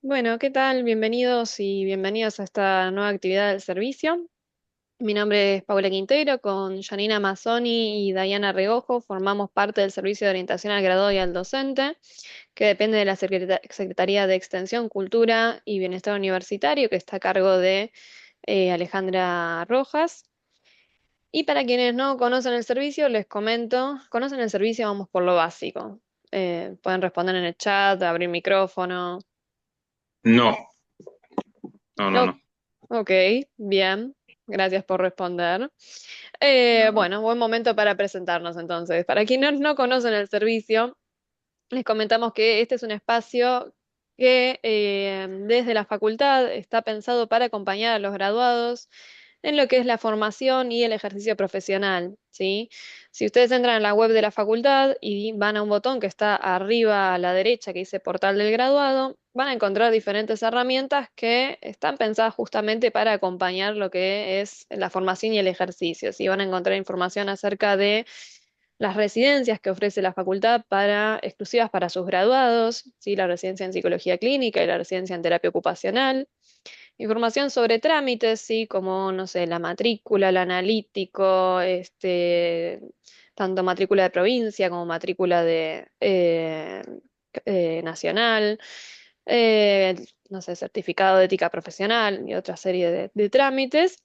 Bueno, ¿qué tal? Bienvenidos y bienvenidas a esta nueva actividad del servicio. Mi nombre es Paula Quintero, con Janina Mazzoni y Diana Regojo formamos parte del Servicio de Orientación al Graduado y al Docente, que depende de la Secretaría de Extensión, Cultura y Bienestar Universitario, que está a cargo de Alejandra Rojas. Y para quienes no conocen el servicio, les comento, conocen el servicio, vamos por lo básico. Pueden responder en el chat, abrir micrófono. No, no, no, No, no. ok, bien, gracias por responder. Bueno, buen momento para presentarnos entonces. Para quienes no conocen el servicio, les comentamos que este es un espacio que desde la facultad está pensado para acompañar a los graduados en lo que es la formación y el ejercicio profesional, ¿sí? Si ustedes entran en la web de la facultad y van a un botón que está arriba a la derecha que dice Portal del Graduado, van a encontrar diferentes herramientas que están pensadas justamente para acompañar lo que es la formación y el ejercicio, ¿sí? Van a encontrar información acerca de las residencias que ofrece la facultad exclusivas para sus graduados, ¿sí? La residencia en psicología clínica y la residencia en terapia ocupacional. Información sobre trámites, ¿sí? Como, no sé, la matrícula, el analítico, tanto matrícula de provincia como matrícula de nacional, eh, no sé, certificado de ética profesional y otra serie de trámites.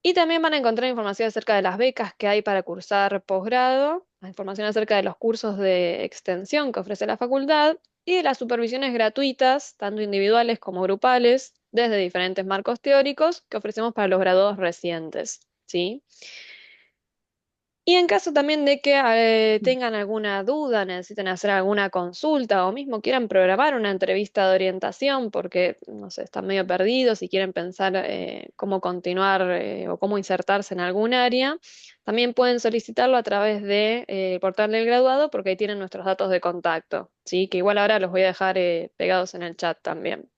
Y también van a encontrar información acerca de las becas que hay para cursar posgrado, información acerca de los cursos de extensión que ofrece la facultad y de las supervisiones gratuitas, tanto individuales como grupales, desde diferentes marcos teóricos que ofrecemos para los graduados recientes, ¿sí? Y en caso también de que tengan alguna duda, necesiten hacer alguna consulta o mismo quieran programar una entrevista de orientación porque, no sé, están medio perdidos y quieren pensar cómo continuar o cómo insertarse en algún área, también pueden solicitarlo a través de, el portal del graduado porque ahí tienen nuestros datos de contacto, ¿sí? Que igual ahora los voy a dejar pegados en el chat también.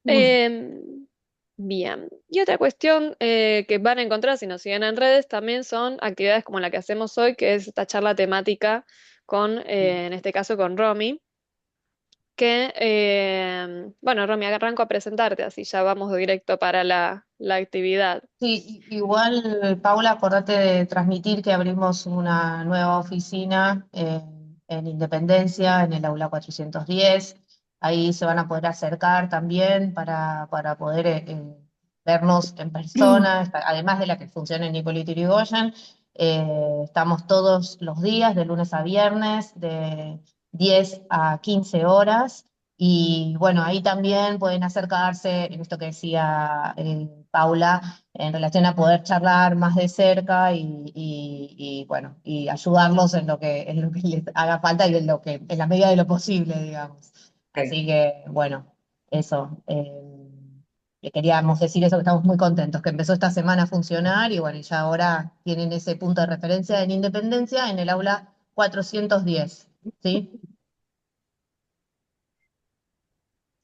Mm. Em, Bien. Y otra cuestión que van a encontrar si nos siguen en redes también son actividades como la que hacemos hoy, que es esta charla temática con, en este caso, con Romy, bueno, Romy, arranco a presentarte, así ya vamos directo para la actividad. Sí, igual, Paula, acordate de transmitir que abrimos una nueva oficina en Independencia, en el aula 410. Ahí se van a poder acercar también para poder vernos en persona, además de la que funciona en Hipólito Yrigoyen. Estamos todos los días, de lunes a viernes, de 10 a 15 horas. Y bueno, ahí también pueden acercarse, en esto que decía Paula, en relación a poder charlar más de cerca bueno, y ayudarlos en lo que les haga falta y en la medida de lo posible, digamos. Así que, bueno, eso. Le queríamos decir eso, que estamos muy contentos, que empezó esta semana a funcionar y bueno, y ya ahora tienen ese punto de referencia en Independencia en el aula 410, ¿sí?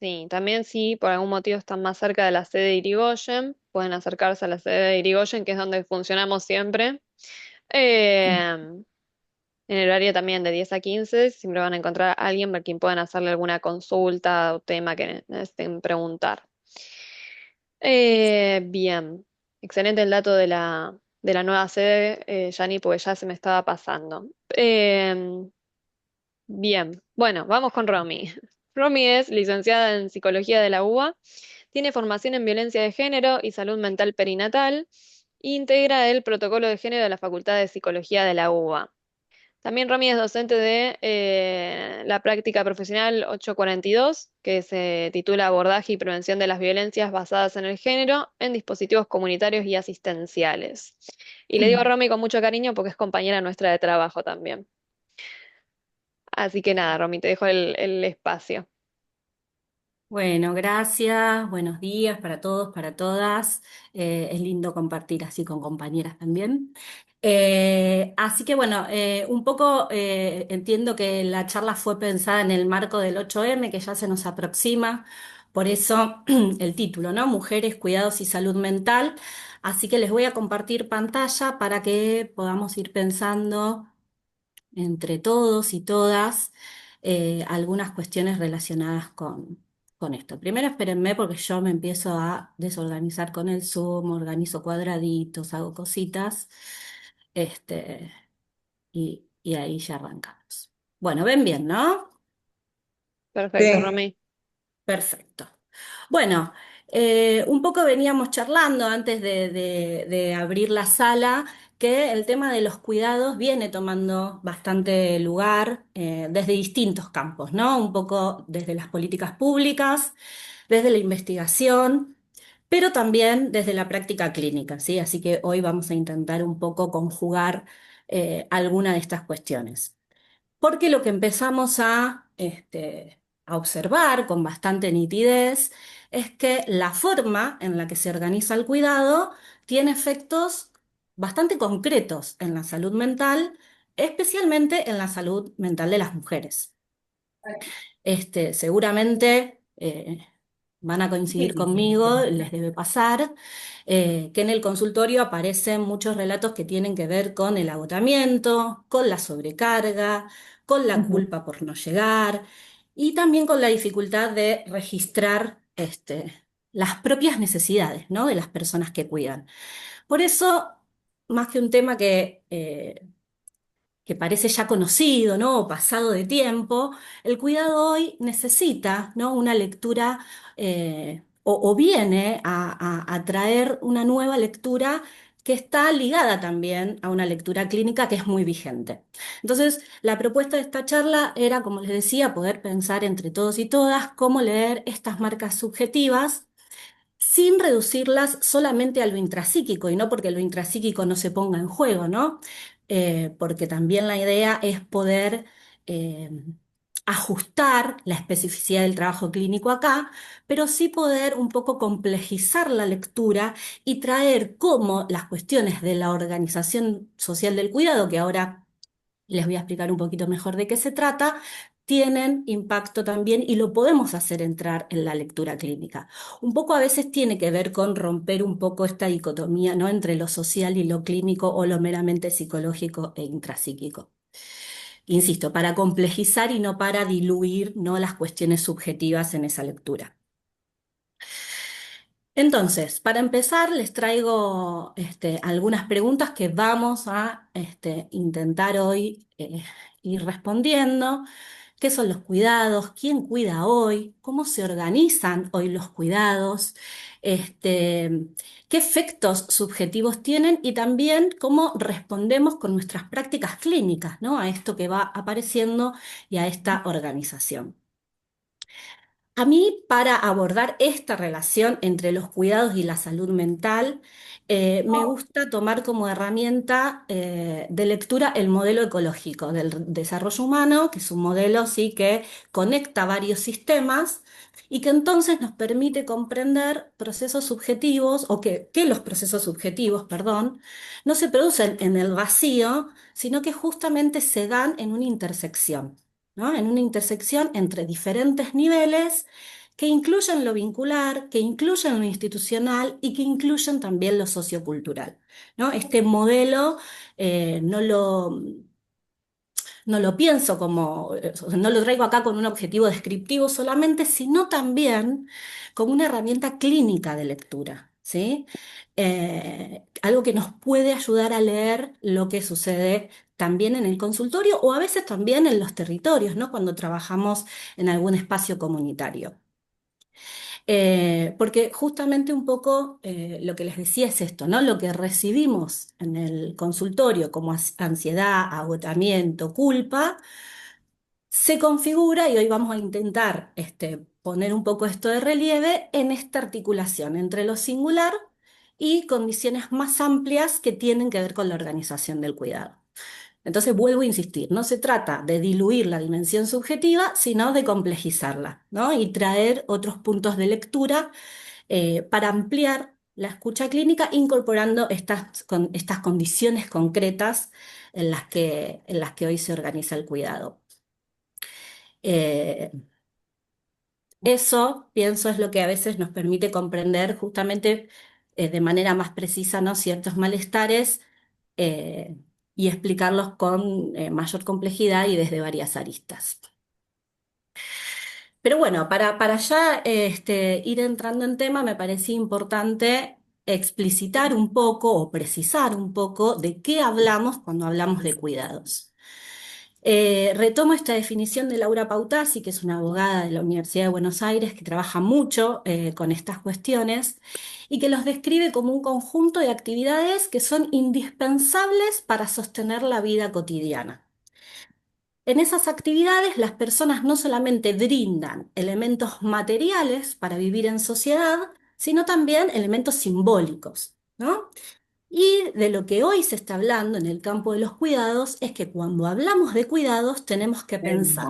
Sí, también si por algún motivo están más cerca de la sede de Irigoyen, pueden acercarse a la sede de Irigoyen, que es donde funcionamos siempre. Em, En el horario también de 10 a 15 siempre van a encontrar a alguien por quien puedan hacerle alguna consulta o tema que necesiten preguntar. Bien, excelente el dato de la nueva sede, Yani, porque ya se me estaba pasando. Bien, bueno, vamos con Romy. Romy es licenciada en Psicología de la UBA, tiene formación en Violencia de Género y Salud Mental Perinatal, e integra el Protocolo de Género de la Facultad de Psicología de la UBA. También Romy es docente de la práctica profesional 842, que se titula Abordaje y Prevención de las Violencias basadas en el género en dispositivos comunitarios y asistenciales. Y le digo a Romy con mucho cariño porque es compañera nuestra de trabajo también. Así que nada, Romy, te dejo el espacio. Bueno, gracias, buenos días para todos, para todas. Es lindo compartir así con compañeras también. Así que bueno, un poco entiendo que la charla fue pensada en el marco del 8M, que ya se nos aproxima, por eso el título, ¿no? Mujeres, cuidados y salud mental. Así que les voy a compartir pantalla para que podamos ir pensando entre todos y todas. algunas cuestiones relacionadas con esto. Primero espérenme porque yo me empiezo a desorganizar con el Zoom, organizo cuadraditos, hago cositas, este, y ahí ya arrancamos. Bueno, ven bien, ¿no? Perfecto, Sí. Romy. Perfecto. Bueno, un poco veníamos charlando antes de abrir la sala que el tema de los cuidados viene tomando bastante lugar desde distintos campos, ¿no? Un poco desde las políticas públicas, desde la investigación, pero también desde la práctica clínica, ¿sí? Así que hoy vamos a intentar un poco conjugar alguna de estas cuestiones. Porque lo que empezamos a observar con bastante nitidez es que la forma en la que se organiza el cuidado tiene efectos bastante concretos en la salud mental, especialmente en la salud mental de las mujeres. Seguramente van a coincidir conmigo, les debe pasar, que en el consultorio aparecen muchos relatos que tienen que ver con el agotamiento, con la sobrecarga, con la Ujú. culpa por no llegar y también con la dificultad de registrar las propias necesidades, ¿no?, de las personas que cuidan. Por eso, más que un tema que parece ya conocido, ¿no? O pasado de tiempo, el cuidado hoy necesita, ¿no?, una lectura o viene a traer una nueva lectura que está ligada también a una lectura clínica que es muy vigente. Entonces, la propuesta de esta charla era, como les decía, poder pensar entre todos y todas cómo leer estas marcas subjetivas sin reducirlas solamente a lo intrapsíquico, y no porque lo intrapsíquico no se ponga en juego, ¿no? Porque también la idea es poder eh, ajustar la especificidad del trabajo clínico acá, pero sí poder un poco complejizar la lectura y traer cómo las cuestiones de la organización social del cuidado, que ahora les voy a explicar un poquito mejor de qué se trata, tienen impacto también y lo podemos hacer entrar en la lectura clínica. Un poco a veces tiene que ver con romper un poco esta dicotomía, ¿no?, entre lo social y lo clínico o lo meramente psicológico e intrapsíquico. Insisto, para complejizar y no para diluir, ¿no?, las cuestiones subjetivas en esa lectura. Entonces, para empezar, les traigo algunas preguntas que vamos a intentar hoy ir respondiendo. ¿Qué son los cuidados? ¿Quién cuida hoy? ¿Cómo se organizan hoy los cuidados? ¿Qué efectos subjetivos tienen? Y también cómo respondemos con nuestras prácticas clínicas, ¿no?, a esto que va apareciendo y a esta organización. A mí, para abordar esta relación entre los cuidados y la salud mental, me gusta tomar como herramienta de lectura el modelo ecológico del desarrollo humano, que es un modelo sí que conecta varios sistemas y que entonces nos permite comprender procesos subjetivos, o que los procesos subjetivos, perdón, no se producen en el vacío, sino que justamente se dan en una intersección, ¿no? En una intersección entre diferentes niveles que incluyen lo vincular, que incluyen lo institucional y que incluyen también lo sociocultural, ¿no? Este modelo no lo pienso como, o sea, no lo traigo acá con un objetivo descriptivo solamente, sino también como una herramienta clínica de lectura, ¿sí? Algo que nos puede ayudar a leer lo que sucede también en el consultorio o a veces también en los territorios, ¿no?, cuando trabajamos en algún espacio comunitario. Porque justamente un poco lo que les decía es esto, ¿no? Lo que recibimos en el consultorio como ansiedad, agotamiento, culpa, se configura, y hoy vamos a intentar poner un poco esto de relieve en esta articulación entre lo singular y condiciones más amplias que tienen que ver con la organización del cuidado. Entonces vuelvo a insistir, no se trata de diluir la dimensión subjetiva, sino de complejizarla, ¿no?, y traer otros puntos de lectura para ampliar la escucha clínica, incorporando estas condiciones concretas en las que hoy se organiza el cuidado. Eh, Eso, pienso, es lo que a veces nos permite comprender justamente de manera más precisa, ¿no?, ciertos malestares eh, y explicarlos con mayor complejidad y desde varias aristas. Pero bueno, para ya ir entrando en tema, me parecía importante explicitar un poco o precisar un poco de qué hablamos cuando hablamos de cuidados. Retomo esta definición de Laura Pautasi, que es una abogada de la Universidad de Buenos Aires que trabaja mucho con estas cuestiones y que los describe como un conjunto de actividades que son indispensables para sostener la vida cotidiana. En esas actividades, las personas no solamente brindan elementos materiales para vivir en sociedad, sino también elementos simbólicos, ¿no? Y de lo que hoy se está hablando en el campo de los cuidados es que cuando hablamos de cuidados tenemos que pensar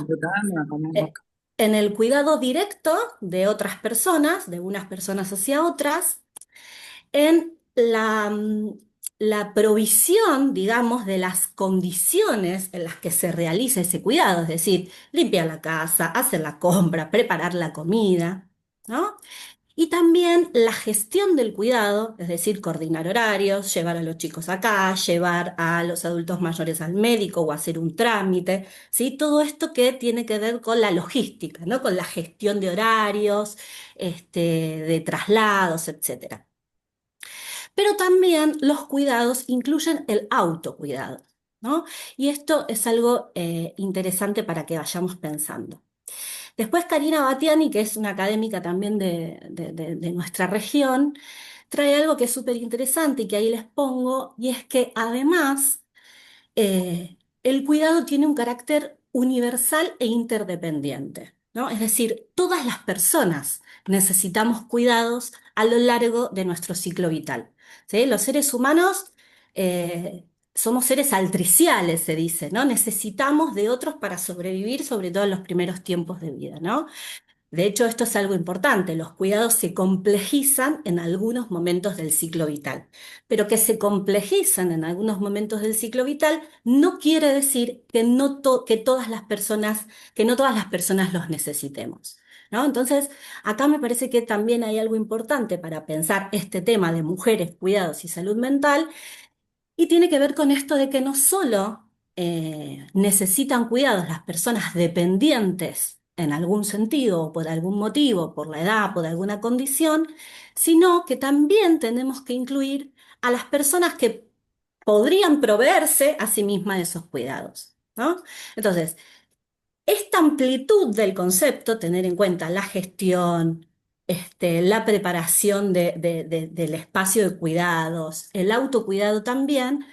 eh, en el cuidado directo de otras personas, de unas personas hacia otras, en la provisión, digamos, de las condiciones en las que se realiza ese cuidado, es decir, limpiar la casa, hacer la compra, preparar la comida, ¿no? Y también la gestión del cuidado, es decir, coordinar horarios, llevar a los chicos acá, llevar a los adultos mayores al médico o hacer un trámite, ¿sí? Todo esto que tiene que ver con la logística, ¿no? Con la gestión de horarios, de traslados, etcétera. Pero también los cuidados incluyen el autocuidado, ¿no? Y esto es algo interesante para que vayamos pensando. Después Karina Batiani, que es una académica también de nuestra región, trae algo que es súper interesante y que ahí les pongo, y es que además el cuidado tiene un carácter universal e interdependiente, ¿no? Es decir, todas las personas necesitamos cuidados a lo largo de nuestro ciclo vital, ¿sí? Los seres humanos somos seres altriciales, se dice, ¿no? Necesitamos de otros para sobrevivir, sobre todo en los primeros tiempos de vida, ¿no? De hecho, esto es algo importante. Los cuidados se complejizan en algunos momentos del ciclo vital. Pero que se complejizan en algunos momentos del ciclo vital no quiere decir que que no todas las personas los necesitemos, ¿no? Entonces, acá me parece que también hay algo importante para pensar este tema de mujeres, cuidados y salud mental, y tiene que ver con esto de que no solo necesitan cuidados las personas dependientes en algún sentido o por algún motivo, por la edad, por alguna condición, sino que también tenemos que incluir a las personas que podrían proveerse a sí mismas de esos cuidados, ¿no? Entonces, esta amplitud del concepto, tener en cuenta la gestión, la preparación del espacio de cuidados, el autocuidado también,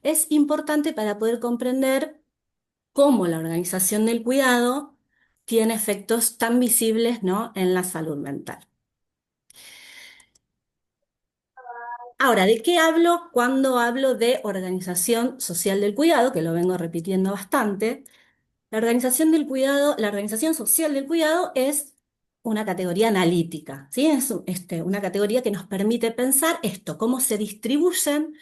es importante para poder comprender cómo la organización del cuidado tiene efectos tan visibles, ¿no?, en la salud mental. Ahora, ¿de qué hablo cuando hablo de organización social del cuidado? Que lo vengo repitiendo bastante. La organización del cuidado, la organización social del cuidado es una categoría analítica, ¿sí? Es una categoría que nos permite pensar esto, cómo se distribuyen,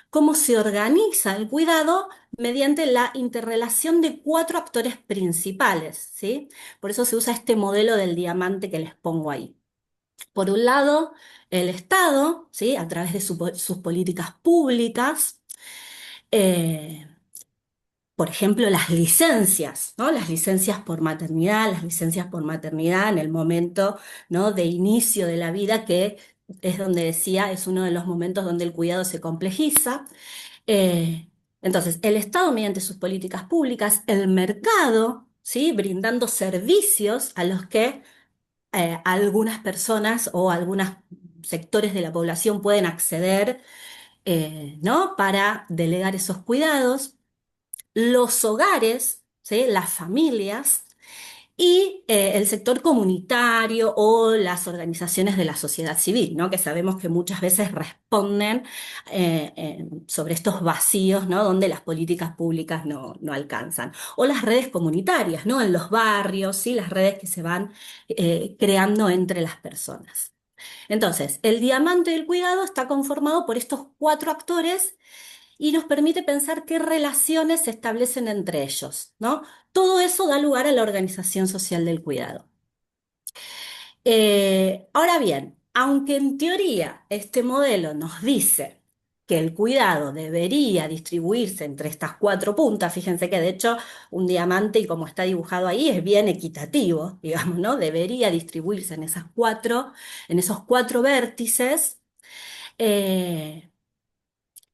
cómo se organiza el cuidado mediante la interrelación de cuatro actores principales, ¿sí? Por eso se usa este modelo del diamante que les pongo ahí. Por un lado, el Estado, ¿sí? A través de sus políticas públicas. eh, por ejemplo, las licencias, ¿no? Las licencias por maternidad, las licencias por maternidad en el momento, ¿no?, de inicio de la vida, que es donde decía, es uno de los momentos donde el cuidado se complejiza. Eh, entonces, el Estado mediante sus políticas públicas, el mercado, ¿sí?, brindando servicios a los que algunas personas o algunos sectores de la población pueden acceder, ¿no?, para delegar esos cuidados, los hogares, ¿sí?, las familias y el sector comunitario o las organizaciones de la sociedad civil, ¿no?, que sabemos que muchas veces responden sobre estos vacíos, ¿no?, donde las políticas públicas no alcanzan. O las redes comunitarias, ¿no?, en los barrios, ¿sí?, las redes que se van creando entre las personas. Entonces, el diamante del cuidado está conformado por estos cuatro actores y nos permite pensar qué relaciones se establecen entre ellos, ¿no? Todo eso da lugar a la organización social del cuidado. Ahora bien, aunque en teoría este modelo nos dice que el cuidado debería distribuirse entre estas cuatro puntas. Fíjense que de hecho un diamante, y como está dibujado ahí, es bien equitativo, digamos, ¿no? Debería distribuirse en esos cuatro vértices. Eh,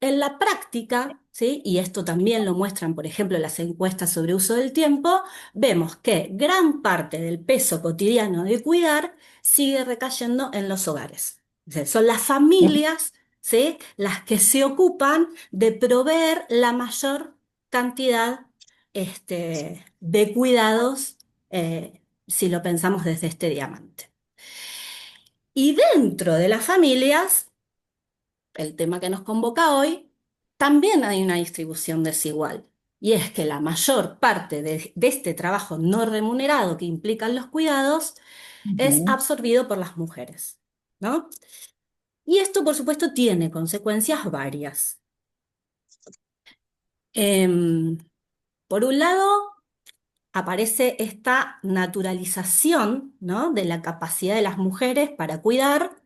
en la práctica, ¿sí? Y esto también lo muestran, por ejemplo, las encuestas sobre uso del tiempo, vemos que gran parte del peso cotidiano de cuidar sigue recayendo en los hogares. O sea, son las familias, ¿sí? Las que se ocupan de proveer la mayor cantidad, de cuidados, si lo pensamos desde este diamante. Y dentro de las familias, el tema que nos convoca hoy, también hay una distribución desigual. Y es que la mayor parte de este trabajo no remunerado que implican los cuidados es Ujú. absorbido por las mujeres, ¿no? Y esto, por supuesto, tiene consecuencias varias. Em, por un lado, aparece esta naturalización, ¿no? De la capacidad de las mujeres para cuidar.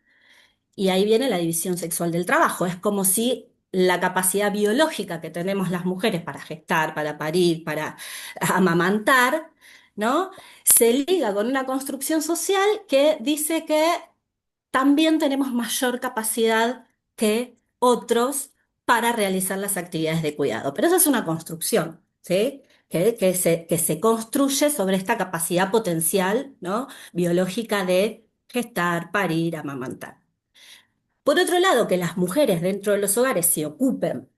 Y ahí viene la división sexual del trabajo. Es como si la capacidad biológica que tenemos las mujeres para gestar, para parir, para amamantar, ¿no? Se liga con una construcción social que dice que también tenemos mayor capacidad que otros para realizar las actividades de cuidado. Pero eso es una construcción, ¿sí? Que se construye sobre esta capacidad potencial, ¿no? Biológica de gestar, parir, amamantar. Por otro lado, que las mujeres dentro de los hogares se ocupen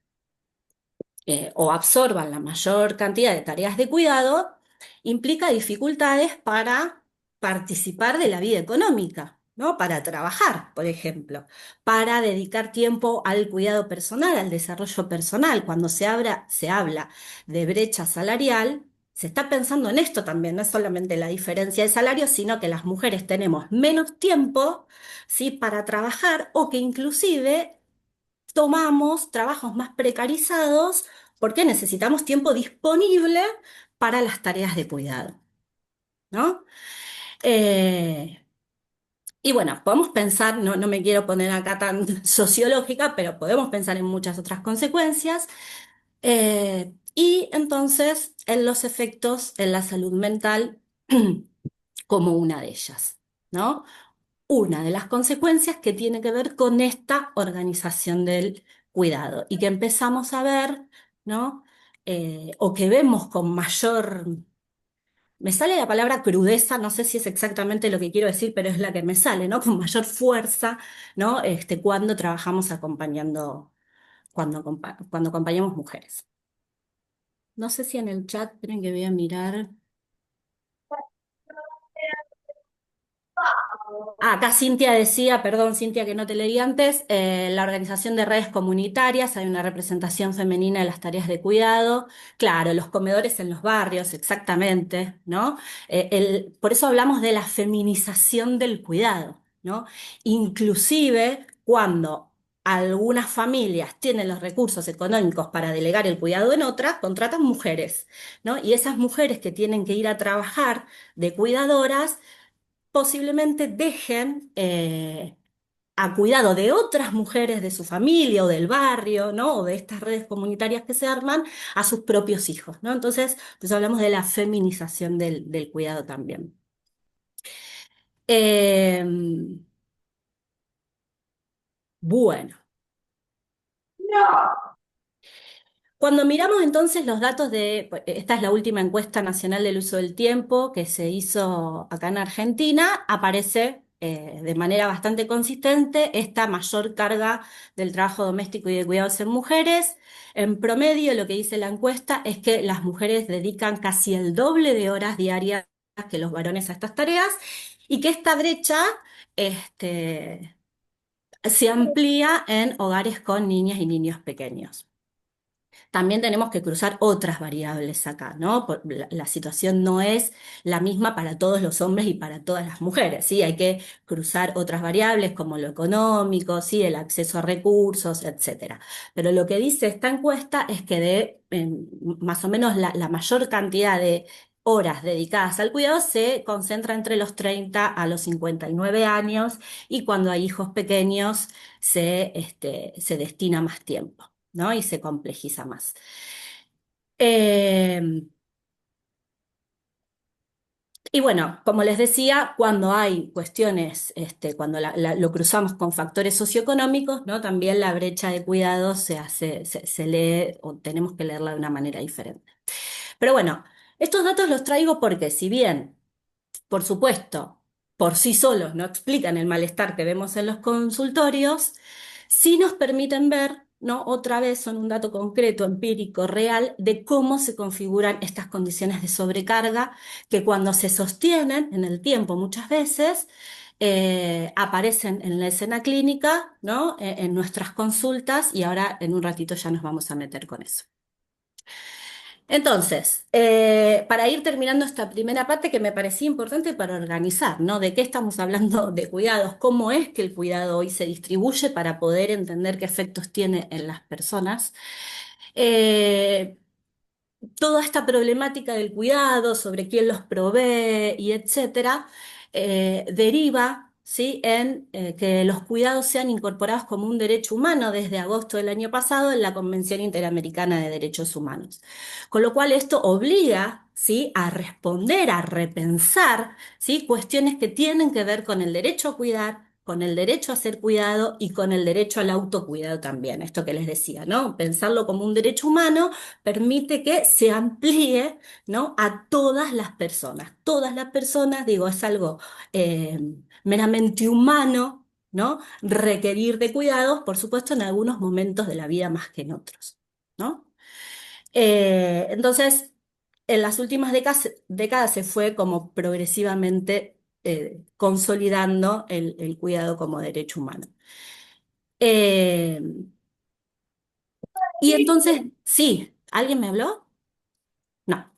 o absorban la mayor cantidad de tareas de cuidado, implica dificultades para participar de la vida económica, ¿no? Para trabajar, por ejemplo, para dedicar tiempo al cuidado personal, al desarrollo personal. Cuando se habla de brecha salarial, se está pensando en esto también, no es solamente la diferencia de salario, sino que las mujeres tenemos menos tiempo, ¿sí? Para trabajar, o que inclusive tomamos trabajos más precarizados porque necesitamos tiempo disponible para las tareas de cuidado, ¿no? Eh, y bueno, podemos pensar, no, no me quiero poner acá tan sociológica, pero podemos pensar en muchas otras consecuencias. Y entonces en los efectos en la salud mental como una de ellas, ¿no? Una de las consecuencias que tiene que ver con esta organización del cuidado y que empezamos a ver, ¿no? O que vemos con mayor, me sale la palabra crudeza, no sé si es exactamente lo que quiero decir, pero es la que me sale, ¿no? Con mayor fuerza, ¿no? Cuando trabajamos acompañando, cuando acompañamos mujeres. No sé si en el chat, esperen que voy a mirar. Acá Cintia decía, perdón Cintia que no te leí antes, la organización de redes comunitarias, hay una representación femenina de las tareas de cuidado, claro, los comedores en los barrios, exactamente, ¿no? Por eso hablamos de la feminización del cuidado, ¿no? Inclusive cuando algunas familias tienen los recursos económicos para delegar el cuidado en otras, contratan mujeres, ¿no? Y esas mujeres que tienen que ir a trabajar de cuidadoras, posiblemente dejen a cuidado de otras mujeres de su familia o del barrio, ¿no? O de estas redes comunitarias que se arman a sus propios hijos, ¿no? Entonces, pues hablamos de la feminización del cuidado también. Eh, bueno. Cuando miramos entonces los datos pues, esta es la última encuesta nacional del uso del tiempo que se hizo acá en Argentina, aparece de manera bastante consistente esta mayor carga del trabajo doméstico y de cuidados en mujeres. En promedio, lo que dice la encuesta es que las mujeres dedican casi el doble de horas diarias que los varones a estas tareas y que esta brecha se amplía en hogares con niñas y niños pequeños. También tenemos que cruzar otras variables acá, ¿no? La situación no es la misma para todos los hombres y para todas las mujeres, ¿sí? Hay que cruzar otras variables como lo económico, ¿sí? El acceso a recursos, etcétera. Pero lo que dice esta encuesta es que más o menos la mayor cantidad de horas dedicadas al cuidado se concentra entre los 30 a los 59 años y cuando hay hijos pequeños se destina más tiempo, ¿no? Y se complejiza más. Eh, y bueno, como les decía, cuando hay cuestiones, cuando lo cruzamos con factores socioeconómicos, ¿no? También la brecha de cuidados se lee o tenemos que leerla de una manera diferente. Pero bueno, estos datos los traigo porque si bien por supuesto, por sí solos no explican el malestar que vemos en los consultorios, sí nos permiten ver, ¿no? Otra vez son un dato concreto, empírico, real, de cómo se configuran estas condiciones de sobrecarga que cuando se sostienen en el tiempo muchas veces aparecen en la escena clínica, ¿no? En nuestras consultas y ahora en un ratito ya nos vamos a meter con eso. Entonces, para ir terminando esta primera parte que me parecía importante para organizar, ¿no? ¿De qué estamos hablando de cuidados? ¿Cómo es que el cuidado hoy se distribuye para poder entender qué efectos tiene en las personas? Eh, Toda esta problemática del cuidado, sobre quién los provee y etcétera, deriva, ¿sí? en que los cuidados sean incorporados como un derecho humano desde agosto del año pasado en la Convención Interamericana de Derechos Humanos. Con lo cual esto obliga, ¿sí? a responder, a repensar, ¿sí? cuestiones que tienen que ver con el derecho a cuidar, con el derecho a ser cuidado y con el derecho al autocuidado también, esto que les decía, ¿no? Pensarlo como un derecho humano permite que se amplíe, ¿no? a todas las personas. Todas las personas, digo, es algo eh, meramente humano, ¿no? Requerir de cuidados, por supuesto, en algunos momentos de la vida más que en otros, ¿no? Entonces, en las últimas décadas se fue como progresivamente consolidando el cuidado como derecho humano. Eh, y entonces, sí, ¿alguien me habló? No.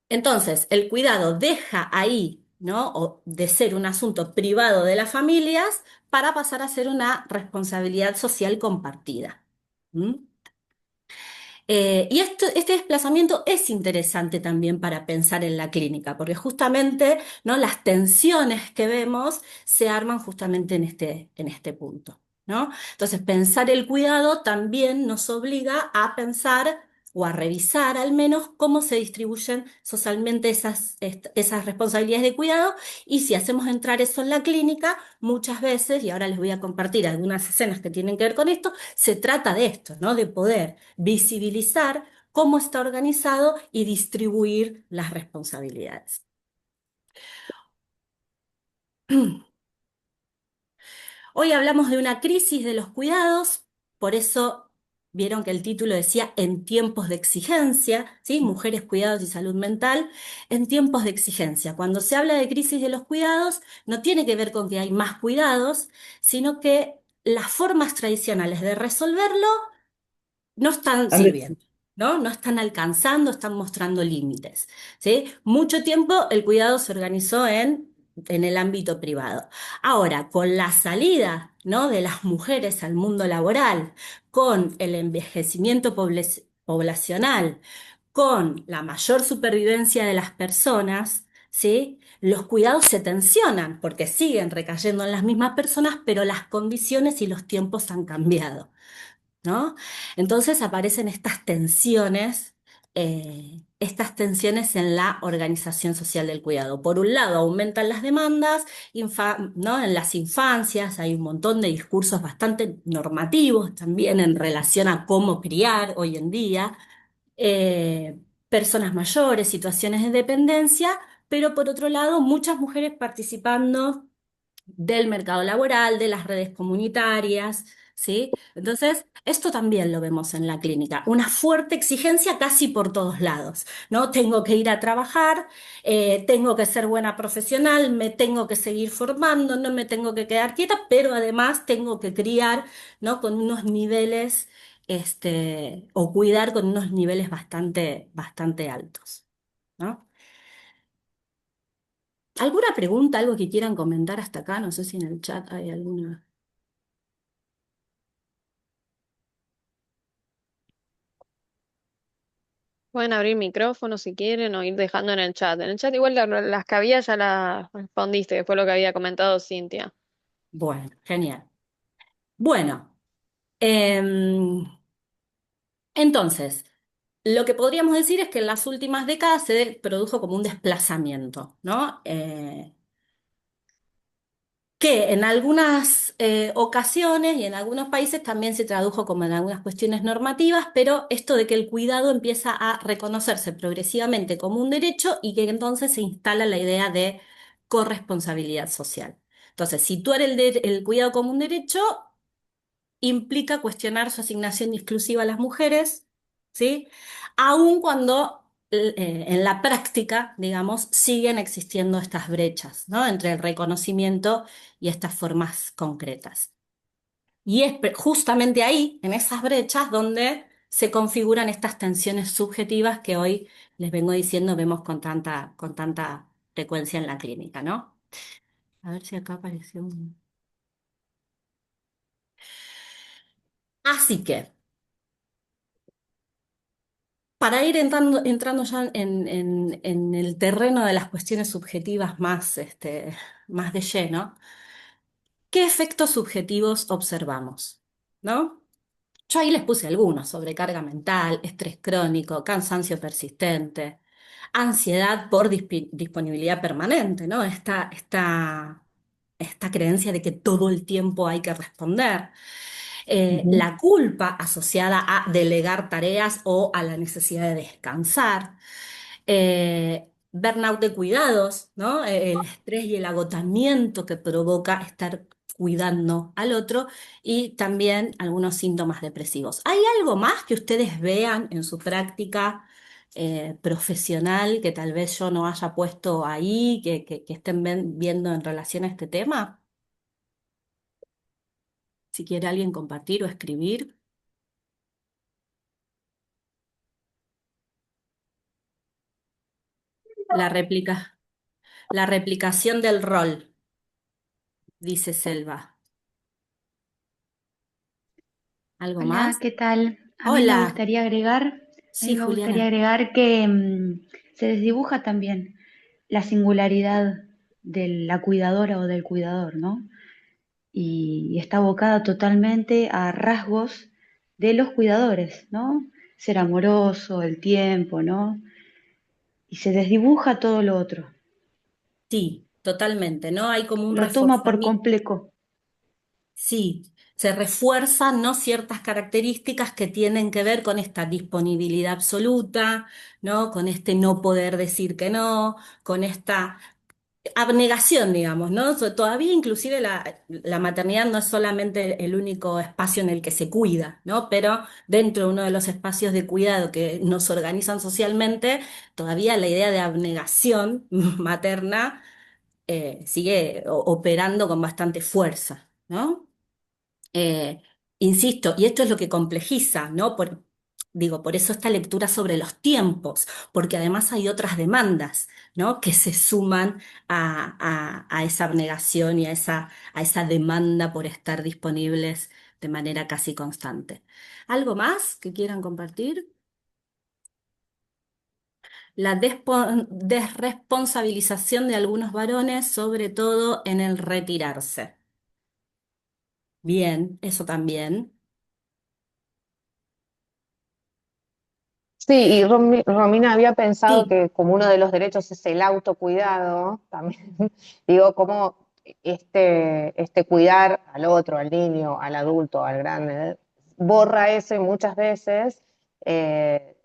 Entonces, el cuidado deja ahí, ¿no? O de ser un asunto privado de las familias para pasar a ser una responsabilidad social compartida. ¿Mm? Este desplazamiento es interesante también para pensar en la clínica, porque justamente, ¿no? las tensiones que vemos se arman justamente en este punto, ¿no? Entonces, pensar el cuidado también nos obliga a pensar o a revisar al menos cómo se distribuyen socialmente esas responsabilidades de cuidado y si hacemos entrar eso en la clínica, muchas veces, y ahora les voy a compartir algunas escenas que tienen que ver con esto, se trata de esto, ¿no? De poder visibilizar cómo está organizado y distribuir las responsabilidades. Hoy hablamos de una crisis de los cuidados, por eso vieron que el título decía En tiempos de exigencia, ¿sí? Mujeres, cuidados y salud mental, en tiempos de exigencia. Cuando se habla de crisis de los cuidados, no tiene que ver con que hay más cuidados, sino que las formas tradicionales de resolverlo no están sirviendo, ¿no? No están alcanzando, están mostrando límites, ¿sí? Mucho tiempo el cuidado se organizó en el ámbito privado. Ahora, con la salida, ¿no? de las mujeres al mundo laboral, con el envejecimiento poblacional, con la mayor supervivencia de las personas, ¿sí? Los cuidados se tensionan porque siguen recayendo en las mismas personas, pero las condiciones y los tiempos han cambiado. ¿No? Entonces aparecen estas tensiones en la organización social del cuidado. Por un lado, aumentan las demandas, ¿no? En las infancias hay un montón de discursos bastante normativos también en relación a cómo criar hoy en día, eh, personas mayores, situaciones de dependencia, pero por otro lado, muchas mujeres participando del mercado laboral, de las redes comunitarias, ¿sí? Entonces, esto también lo vemos en la clínica, una fuerte exigencia casi por todos lados, ¿no? Tengo que ir a trabajar, tengo que ser buena profesional, me tengo que seguir formando, no me tengo que quedar quieta, pero además tengo que criar, ¿no? Con unos niveles, o cuidar con unos niveles bastante, bastante altos, ¿no? ¿Alguna pregunta, algo que quieran comentar hasta acá? No sé si en el chat hay alguna. Pueden abrir micrófono si quieren o ir dejando en el chat. En el chat igual las que había ya las respondiste, que fue lo que había comentado Cintia. Bueno, genial. Bueno, em, entonces, lo que podríamos decir es que en las últimas décadas se produjo como un desplazamiento, ¿no? Que en algunas ocasiones y en algunos países también se tradujo como en algunas cuestiones normativas, pero esto de que el cuidado empieza a reconocerse progresivamente como un derecho y que entonces se instala la idea de corresponsabilidad social. Entonces, si tú eres el cuidado como un derecho, implica cuestionar su asignación exclusiva a las mujeres, ¿sí? Aun cuando en la práctica, digamos, siguen existiendo estas brechas, ¿no? Entre el reconocimiento y estas formas concretas. Y es justamente ahí, en esas brechas, donde se configuran estas tensiones subjetivas que hoy les vengo diciendo vemos con tanta frecuencia en la clínica, ¿no? A ver si acá apareció un... Así que... Para ir entrando ya en el terreno de las cuestiones subjetivas más, más de lleno, ¿qué efectos subjetivos observamos? ¿No? Yo ahí les puse algunos: sobrecarga mental, estrés crónico, cansancio persistente, ansiedad por disponibilidad permanente, ¿no? Esta creencia de que todo el tiempo hay que responder. Ujú. La culpa asociada a delegar tareas o a la necesidad de descansar. Burnout de cuidados, ¿no? El estrés y el agotamiento que provoca estar cuidando al otro y también algunos síntomas depresivos. ¿Hay algo más que ustedes vean en su práctica profesional que tal vez yo no haya puesto ahí, que estén viendo en relación a este tema? Si quiere alguien compartir o escribir. La réplica, la replicación del rol, dice Selva. ¿Algo Hola, más? ¿qué tal? Hola. A Sí, mí me gustaría Juliana. agregar que se desdibuja también la singularidad de la cuidadora o del cuidador, ¿no? Y está abocada totalmente a rasgos de los cuidadores, ¿no? Ser amoroso, el tiempo, ¿no? Y se desdibuja todo lo otro. Sí, totalmente, ¿no? Hay como un Lo toma por reforzamiento. complejo. Sí, se refuerzan, ¿no? Ciertas características que tienen que ver con esta disponibilidad absoluta, ¿no? Con este no poder decir que no, con esta abnegación, digamos, ¿no? Todavía inclusive la maternidad no es solamente el único espacio en el que se cuida, ¿no? Pero dentro de uno de los espacios de cuidado que nos organizan socialmente, todavía la idea de abnegación materna sigue operando con bastante fuerza, ¿no? Eh, Insisto, y esto es lo que complejiza, ¿no? Digo, por eso esta lectura sobre los tiempos, porque además hay otras demandas, ¿no? Que se suman a esa abnegación y a esa demanda por estar disponibles de manera casi constante. ¿Algo más que quieran compartir? La desresponsabilización de algunos varones, sobre todo en el retirarse. Bien, eso también. Sí, y Romina había pensado Sí. que como uno de los derechos es el autocuidado, también digo, como este cuidar al otro, al niño, al adulto, al grande, borra eso y muchas veces eh,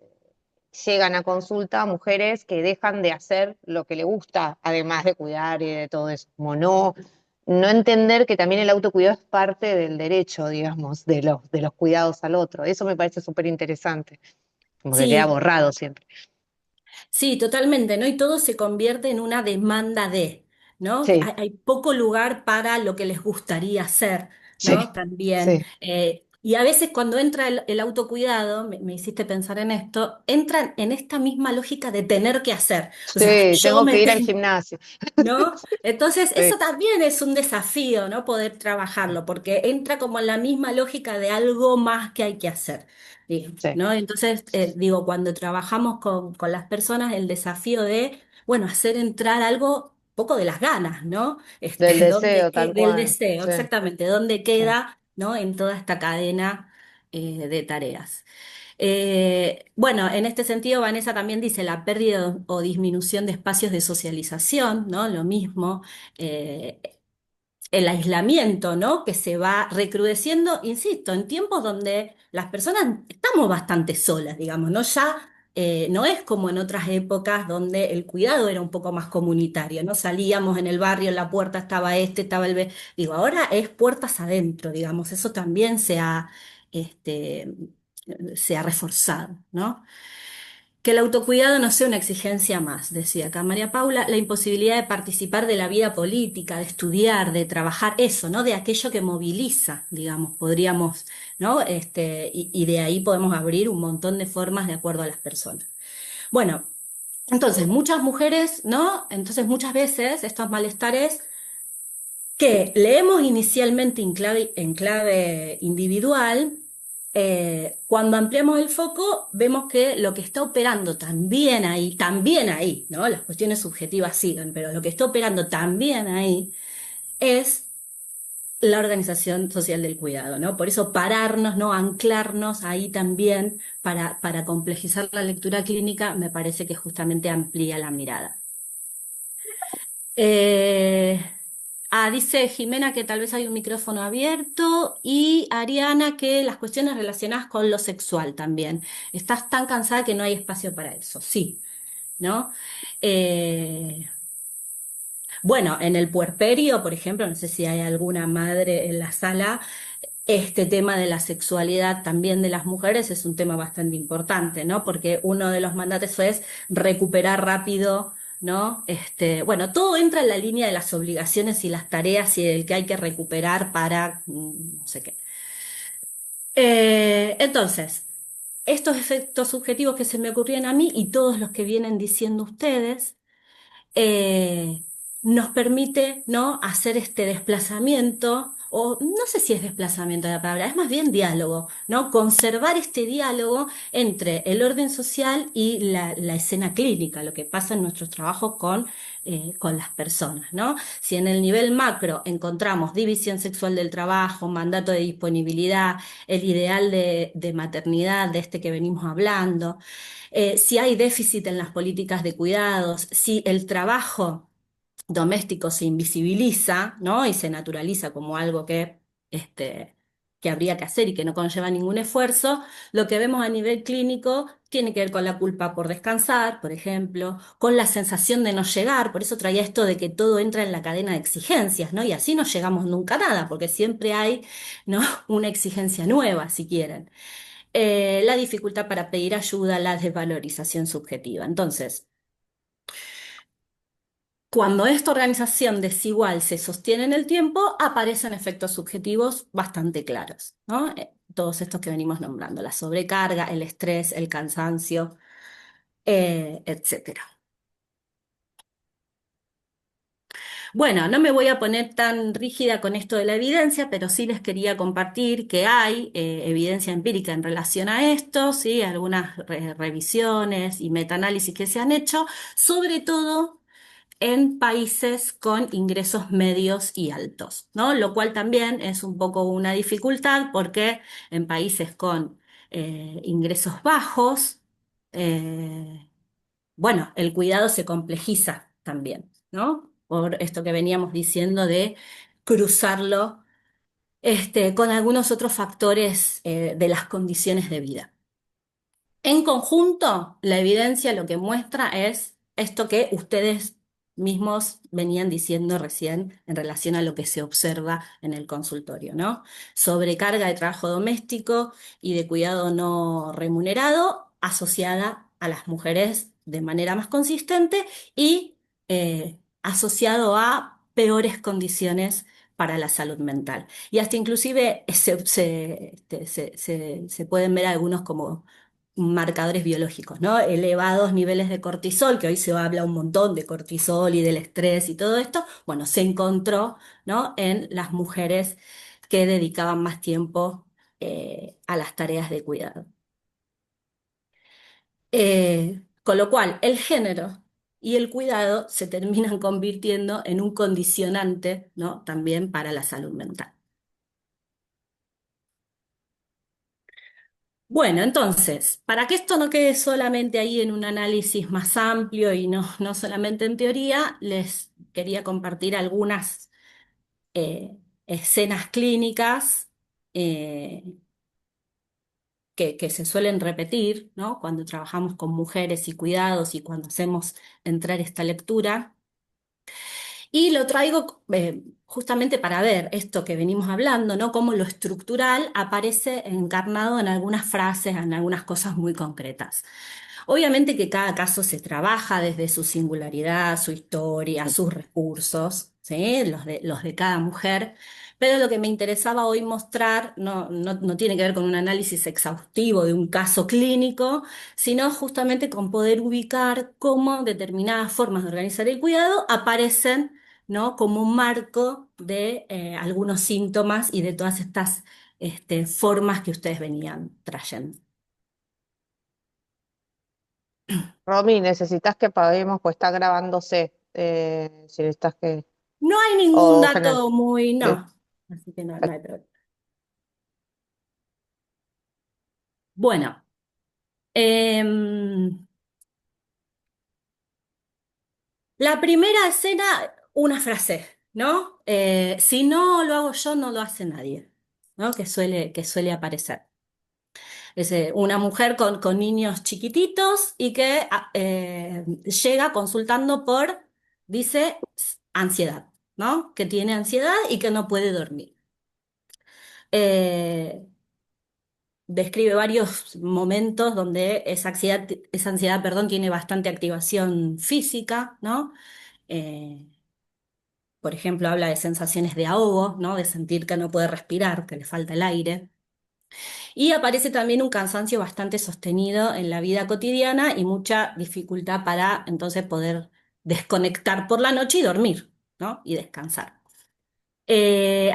llegan a consulta mujeres que dejan de hacer lo que le gusta, además de cuidar y de todo eso, como no entender que también el autocuidado es parte del derecho, digamos, de los cuidados al otro. Eso me parece súper interesante, como que queda Sí, borrado siempre. sí, totalmente, ¿no? Y todo se convierte en una demanda de, ¿no? Sí, Hay poco lugar para lo que les gustaría hacer, ¿no? sí, También. sí. Y a veces cuando entra el autocuidado, me hiciste pensar en esto, entran en esta misma lógica de tener que hacer. O sea, Sí, yo tengo me que ir al tengo, gimnasio. ¿no? Entonces, Sí, eso también es un desafío, ¿no? Poder trabajarlo, porque entra como en la misma lógica de algo más que hay que hacer. digamos, Sí, ¿no? Entonces, digo, cuando trabajamos con las personas, el desafío de, bueno, hacer entrar algo poco de las ganas, ¿no? del deseo, tal Del cual. deseo, Sí, exactamente, dónde sí. queda, ¿no? En toda esta cadena de tareas. Bueno, en este sentido, Vanessa también dice la pérdida o disminución de espacios de socialización, ¿no? Lo mismo. eh, el aislamiento, ¿no? Que se va recrudeciendo, insisto, en tiempos donde las personas estamos bastante solas, digamos, ¿no? Ya no es como en otras épocas donde el cuidado era un poco más comunitario, ¿no? Salíamos en el barrio, en la puerta estaba este, estaba el... Digo, ahora es puertas adentro, digamos, eso también este, se ha reforzado, ¿no? Que el autocuidado no sea una exigencia más, decía acá María Paula, la imposibilidad de participar de la vida política, de estudiar, de trabajar, eso, ¿no? De aquello que moviliza, digamos, podríamos, ¿no? Y de ahí podemos abrir un montón de formas de acuerdo a las personas. Bueno, entonces, muchas mujeres, ¿no? Entonces, muchas veces estos malestares que leemos inicialmente en clave individual, cuando ampliamos el foco, vemos que lo que está operando también ahí, ¿no? Las cuestiones subjetivas siguen, pero lo que está operando también ahí es la organización social del cuidado, ¿no? Por eso pararnos, ¿no? Anclarnos ahí también para complejizar la lectura clínica, me parece que justamente amplía la mirada. Eh, dice Jimena que tal vez hay un micrófono abierto y Ariana que las cuestiones relacionadas con lo sexual también. Estás tan cansada que no hay espacio para eso. Sí, ¿no? Eh, bueno, en el puerperio, por ejemplo, no sé si hay alguna madre en la sala, este tema de la sexualidad también de las mujeres es un tema bastante importante, ¿no? Porque uno de los mandatos es recuperar rápido, ¿no? Bueno, todo entra en la línea de las obligaciones y las tareas y el que hay que recuperar para no sé qué. Entonces, estos efectos subjetivos que se me ocurrían a mí y todos los que vienen diciendo ustedes, eh, nos permite, ¿no? Hacer este desplazamiento, o no sé si es desplazamiento de la palabra, es más bien diálogo, ¿no? Conservar este diálogo entre el orden social y la escena clínica, lo que pasa en nuestros trabajos con las personas, ¿no? Si en el nivel macro encontramos división sexual del trabajo, mandato de disponibilidad, el ideal de maternidad, de este que venimos hablando, si hay déficit en las políticas de cuidados, si el trabajo doméstico se invisibiliza, ¿no? Y se naturaliza como algo que habría que hacer y que no conlleva ningún esfuerzo, lo que vemos a nivel clínico tiene que ver con la culpa por descansar, por ejemplo, con la sensación de no llegar, por eso traía esto de que todo entra en la cadena de exigencias, ¿no? Y así no llegamos nunca a nada, porque siempre hay, ¿no? Una exigencia nueva, si quieren. La dificultad para pedir ayuda, la desvalorización subjetiva. Entonces, cuando esta organización desigual se sostiene en el tiempo, aparecen efectos subjetivos bastante claros, ¿no? Todos estos que venimos nombrando, la sobrecarga, el estrés, el cansancio, etcétera. Bueno, no me voy a poner tan rígida con esto de la evidencia, pero sí les quería compartir que hay evidencia empírica en relación a esto, ¿sí? Algunas revisiones y metaanálisis que se han hecho, sobre todo en países con ingresos medios y altos, ¿no? Lo cual también es un poco una dificultad porque en países con ingresos bajos, eh, bueno, el cuidado se complejiza también, ¿no? Por esto que veníamos diciendo de cruzarlo con algunos otros factores de las condiciones de vida. En conjunto, la evidencia lo que muestra es esto que ustedes mismos venían diciendo recién en relación a lo que se observa en el consultorio, ¿no? Sobrecarga de trabajo doméstico y de cuidado no remunerado asociada a las mujeres de manera más consistente y asociado a peores condiciones para la salud mental. Y hasta inclusive se pueden ver algunos como marcadores biológicos, ¿no? Elevados niveles de cortisol, que hoy se habla un montón de cortisol y del estrés y todo esto, bueno, se encontró, ¿no? En las mujeres que dedicaban más tiempo a las tareas de cuidado. Con lo cual, el género y el cuidado se terminan convirtiendo en un condicionante, ¿no? También para la salud mental. Bueno, entonces, para que esto no quede solamente ahí en un análisis más amplio y no solamente en teoría, les quería compartir algunas escenas clínicas eh, que se suelen repetir, ¿no? Cuando trabajamos con mujeres y cuidados y cuando hacemos entrar esta lectura. Y lo traigo justamente para ver esto que venimos hablando, ¿no? Cómo lo estructural aparece encarnado en algunas frases, en algunas cosas muy concretas. Obviamente que cada caso se trabaja desde su singularidad, su historia, sus recursos, ¿sí? Los de cada mujer, pero lo que me interesaba hoy mostrar no tiene que ver con un análisis exhaustivo de un caso clínico, sino justamente con poder ubicar cómo determinadas formas de organizar el cuidado aparecen, ¿no? Como un marco de algunos síntomas y de todas estas formas que ustedes venían trayendo. Romy, necesitas que paguemos, pues está grabándose. Si necesitas que. No hay ningún O general. dato muy, Sí. no, así que no hay problema. Bueno, em, la primera escena, una frase, ¿no? Si no lo hago yo, no lo hace nadie, ¿no? Que suele aparecer. Es una mujer con niños chiquititos y que llega consultando por, dice, ansiedad, ¿no? Que tiene ansiedad y que no puede dormir. Eh, Describe varios momentos donde esa ansiedad, perdón, tiene bastante activación física, ¿no? Eh, por ejemplo, habla de sensaciones de ahogo, ¿no? De sentir que no puede respirar, que le falta el aire. Y aparece también un cansancio bastante sostenido en la vida cotidiana y mucha dificultad para entonces poder desconectar por la noche y dormir, ¿no? Y descansar.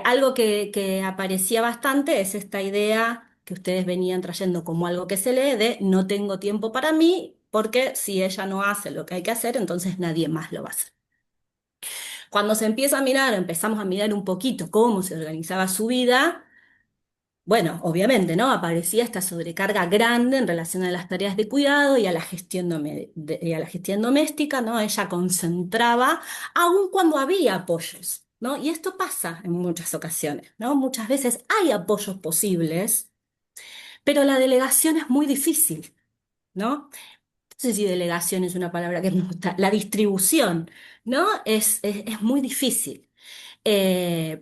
Algo que aparecía bastante es esta idea que ustedes venían trayendo como algo que se lee de no tengo tiempo para mí, porque si ella no hace lo que hay que hacer, entonces nadie más lo va a hacer. Cuando se empieza a mirar, empezamos a mirar un poquito cómo se organizaba su vida, bueno, obviamente, ¿no? Aparecía esta sobrecarga grande en relación a las tareas de cuidado y a la gestión, y a la gestión doméstica, ¿no? Ella concentraba, aun cuando había apoyos, ¿no? Y esto pasa en muchas ocasiones, ¿no? Muchas veces hay apoyos posibles, pero la delegación es muy difícil, ¿no? No sé si delegación es una palabra que me gusta, la distribución, ¿no? Es muy difícil.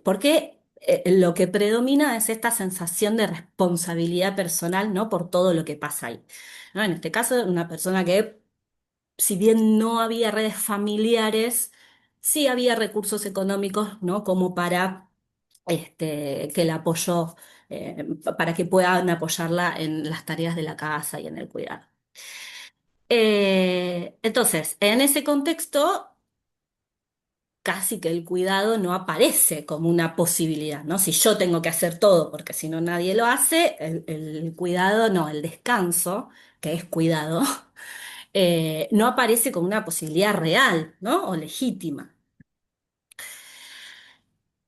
Porque lo que predomina es esta sensación de responsabilidad personal, ¿no? Por todo lo que pasa ahí, ¿no? En este caso, una persona que, si bien no había redes familiares, sí había recursos económicos, ¿no? Como para que la apoyó, para que puedan apoyarla en las tareas de la casa y en el cuidado. Entonces, en ese contexto, casi que el cuidado no aparece como una posibilidad, ¿no? Si yo tengo que hacer todo, porque si no nadie lo hace, el cuidado, no, el descanso, que es cuidado, no aparece como una posibilidad real, ¿no? O legítima.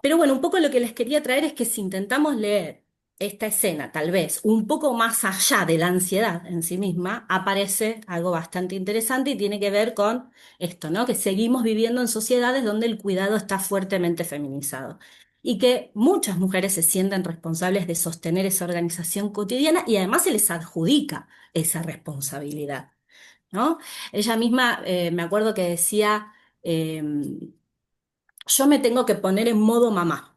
Pero bueno, un poco lo que les quería traer es que si intentamos leer esta escena, tal vez un poco más allá de la ansiedad en sí misma, aparece algo bastante interesante y tiene que ver con esto, ¿no? Que seguimos viviendo en sociedades donde el cuidado está fuertemente feminizado y que muchas mujeres se sienten responsables de sostener esa organización cotidiana y además se les adjudica esa responsabilidad, ¿no? Ella misma, me acuerdo que decía, yo me tengo que poner en modo mamá,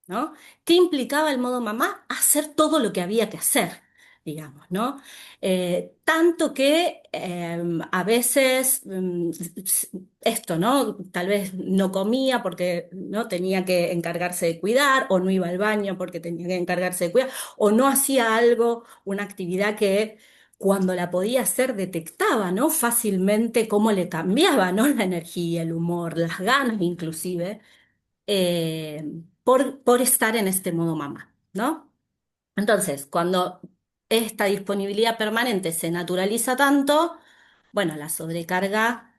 ¿no? ¿Qué implicaba el modo mamá? Hacer todo lo que había que hacer, digamos, ¿no? Tanto que a veces esto, ¿no? Tal vez no comía porque no tenía que encargarse de cuidar, o no iba al baño porque tenía que encargarse de cuidar, o no hacía algo, una actividad que cuando la podía hacer detectaba, ¿no? Fácilmente cómo le cambiaba, ¿no? La energía, el humor, las ganas inclusive por estar en este modo mamá, ¿no? Entonces, cuando esta disponibilidad permanente se naturaliza tanto, bueno, la sobrecarga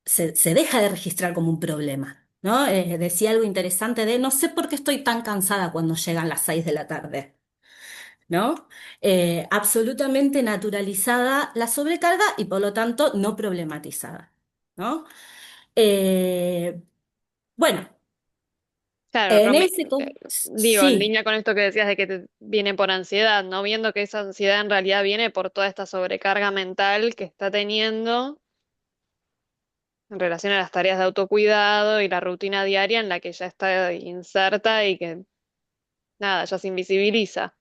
se deja de registrar como un problema, ¿no? Decía algo interesante de, no sé por qué estoy tan cansada cuando llegan las 6 de la tarde, ¿no? Absolutamente naturalizada la sobrecarga y por lo tanto no problematizada, ¿no? Eh, bueno, Claro, en Romy, ese... digo, en Sí. línea con esto que decías de que te viene por ansiedad, ¿no? Viendo que esa ansiedad en realidad viene por toda esta sobrecarga mental que está teniendo en relación a las tareas de autocuidado y la rutina diaria en la que ya está inserta y que, nada, ya se invisibiliza.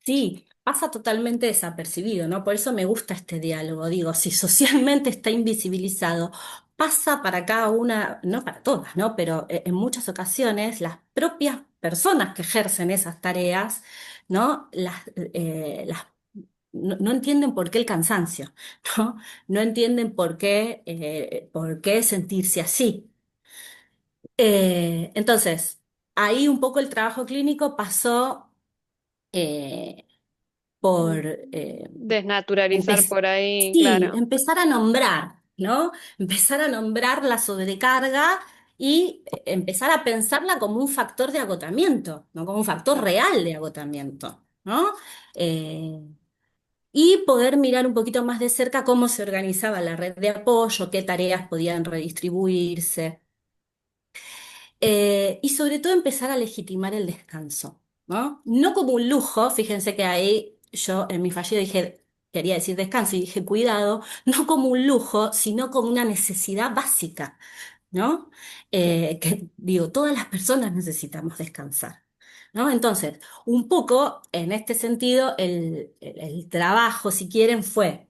Sí, pasa totalmente desapercibido, ¿no? Por eso me gusta este diálogo. Digo, si socialmente está invisibilizado, pasa para cada una, no para todas, ¿no? Pero en muchas ocasiones las propias personas que ejercen esas tareas, ¿no? No entienden por qué el cansancio, ¿no? No entienden por qué sentirse así. Entonces, ahí un poco el trabajo clínico pasó eh, por Desnaturalizar por ahí, sí, claro. empezar a nombrar, ¿no? Empezar a nombrar la sobrecarga y empezar a pensarla como un factor de agotamiento, ¿no? Como un factor real de agotamiento, ¿no? Eh, y poder mirar un poquito más de cerca cómo se organizaba la red de apoyo, qué tareas podían redistribuirse. Y sobre todo empezar a legitimar el descanso, ¿no? No como un lujo, fíjense que ahí yo en mi fallido dije, quería decir descanso y dije cuidado, no como un lujo, sino como una necesidad básica, ¿no? Que digo, todas las personas necesitamos descansar, ¿no? Entonces, un poco en este sentido, el trabajo, si quieren, fue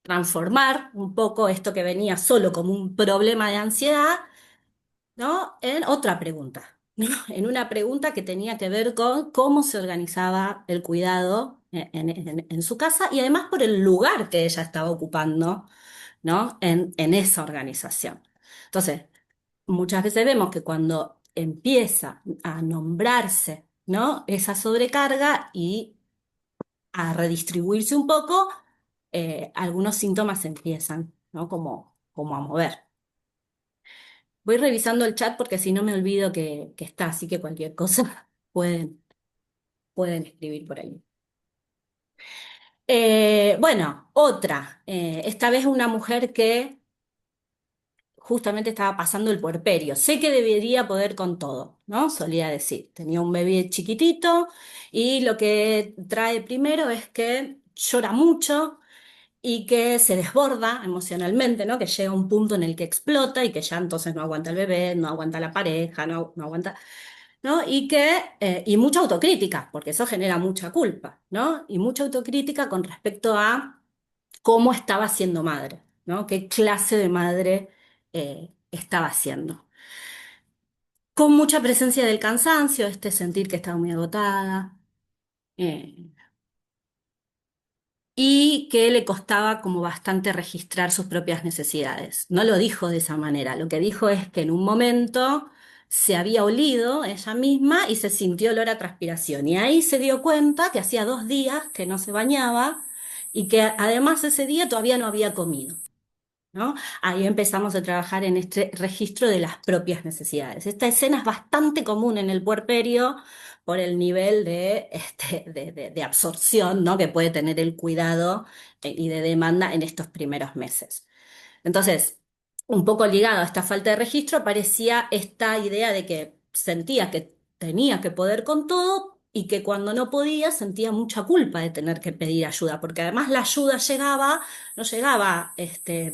transformar un poco esto que venía solo como un problema de ansiedad, ¿no? En otra pregunta, ¿no? En una pregunta que tenía que ver con cómo se organizaba el cuidado en su casa y además por el lugar que ella estaba ocupando, ¿no? En esa organización. Entonces, muchas veces vemos que cuando empieza a nombrarse, ¿no? Esa sobrecarga y a redistribuirse un poco, algunos síntomas empiezan, ¿no? Como a mover. Voy revisando el chat porque si no me olvido que está, así que cualquier cosa pueden escribir por ahí. Bueno, otra. Esta vez una mujer que justamente estaba pasando el puerperio. Sé que debería poder con todo, ¿no? Solía decir. Tenía un bebé chiquitito y lo que trae primero es que llora mucho y que se desborda emocionalmente, ¿no? Que llega a un punto en el que explota y que ya entonces no aguanta el bebé, no aguanta la pareja, no aguanta, ¿no? Y mucha autocrítica, porque eso genera mucha culpa, ¿no? Y mucha autocrítica con respecto a cómo estaba siendo madre, ¿no? ¿Qué clase de madre estaba siendo? Con mucha presencia del cansancio, este sentir que estaba muy agotada. eh, y que le costaba como bastante registrar sus propias necesidades. No lo dijo de esa manera, lo que dijo es que en un momento se había olido ella misma y se sintió olor a transpiración y ahí se dio cuenta que hacía 2 días que no se bañaba y que además ese día todavía no había comido. ¿No? Ahí empezamos a trabajar en este registro de las propias necesidades. Esta escena es bastante común en el puerperio por el nivel de absorción, ¿no? que puede tener el cuidado y de demanda en estos primeros meses. Entonces, un poco ligado a esta falta de registro, aparecía esta idea de que sentía que tenía que poder con todo y que cuando no podía sentía mucha culpa de tener que pedir ayuda, porque además la ayuda no llegaba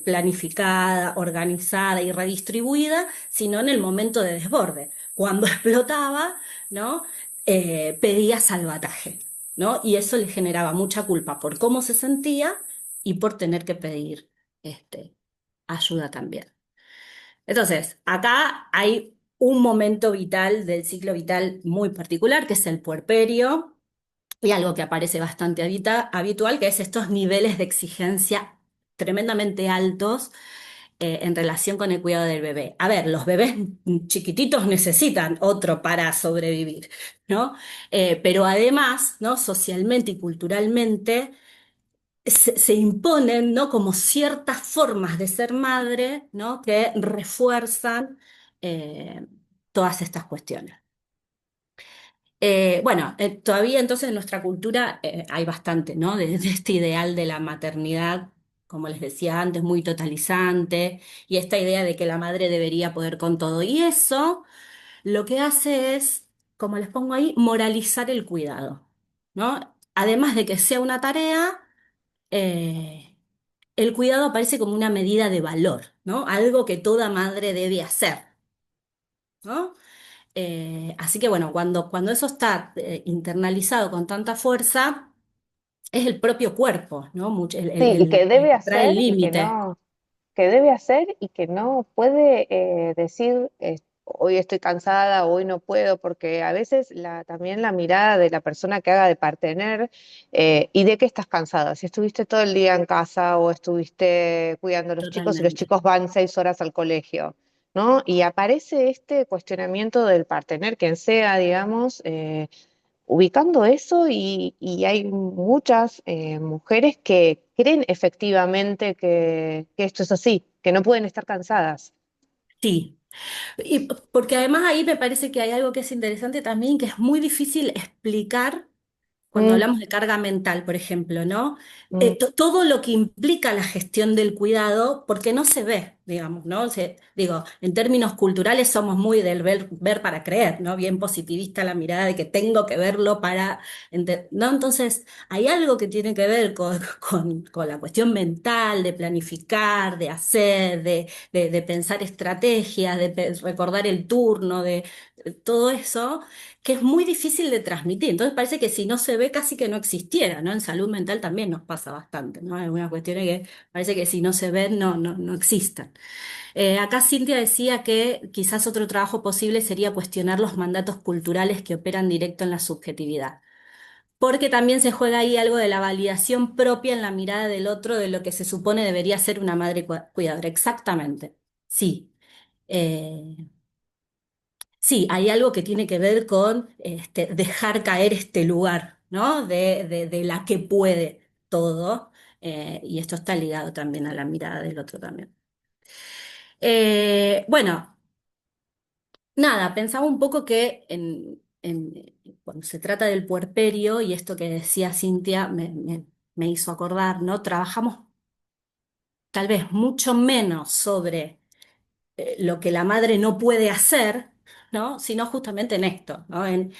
planificada, organizada y redistribuida, sino en el momento de desborde. Cuando explotaba, ¿no? Pedía salvataje, ¿no? Y eso le generaba mucha culpa por cómo se sentía y por tener que pedir ayuda también. Entonces, acá hay un momento vital del ciclo vital muy particular, que es el puerperio, y algo que aparece bastante habitual, que es estos niveles de exigencia tremendamente altos en relación con el cuidado del bebé. A ver, los bebés chiquititos necesitan otro para sobrevivir, ¿no? Pero además, ¿no? Socialmente y culturalmente se imponen, ¿no? Como ciertas formas de ser madre, ¿no? Que refuerzan eh, todas estas cuestiones. Bueno, todavía entonces en nuestra cultura hay bastante, ¿no? De este ideal de la maternidad, como les decía antes, muy totalizante, y esta idea de que la madre debería poder con todo. Y eso lo que hace es, como les pongo ahí, moralizar el cuidado, ¿no? Además de que sea una tarea, eh, el cuidado aparece como una medida de valor, ¿no? Algo que toda madre debe hacer, ¿no? Así que bueno, cuando eso está internalizado con tanta fuerza, es el propio cuerpo, ¿no? Sí, y que El debe que trae el hacer y límite. que debe hacer y que no puede decir hoy estoy cansada, hoy no puedo, porque a veces también la mirada de la persona que haga de partener y de que estás cansada, si estuviste todo el día en casa o estuviste cuidando a los chicos y los Totalmente. chicos van 6 horas al colegio, ¿no? Y aparece este cuestionamiento del partener, quien sea, digamos, ubicando eso y hay muchas mujeres que creen efectivamente que esto es así, que no pueden estar cansadas. Sí. Y porque además ahí me parece que hay algo que es interesante también, que es muy difícil explicar cuando Mm, hablamos de carga mental, por ejemplo, ¿no? mm, Todo lo que implica la gestión del cuidado, porque no se ve, digamos, ¿no? Digo, en términos culturales somos muy del ver para creer, ¿no? Bien positivista la mirada de que tengo que verlo para, ¿no? Entonces, hay algo que tiene que ver con la cuestión mental, de planificar, de hacer, de pensar estrategias, de recordar el turno, de todo eso que es muy difícil de transmitir. Entonces parece que si no se ve casi que no existiera, ¿no? En salud mental también nos pasa bastante, ¿no? Hay algunas cuestiones que parece que si no se ven no existen. Acá Cintia decía que quizás otro trabajo posible sería cuestionar los mandatos culturales que operan directo en la subjetividad. Porque también se juega ahí algo de la validación propia en la mirada del otro de lo que se supone debería ser una madre cuidadora. Exactamente. Sí. Eh, Sí, hay algo que tiene que ver con dejar caer este lugar, ¿no? De la que puede todo, y esto está ligado también a la mirada del otro también. Bueno, nada, pensaba un poco que cuando se trata del puerperio, y esto que decía Cintia me hizo acordar, ¿no? Trabajamos tal vez mucho menos sobre lo que la madre no puede hacer, ¿no? Sino justamente en esto, ¿no? En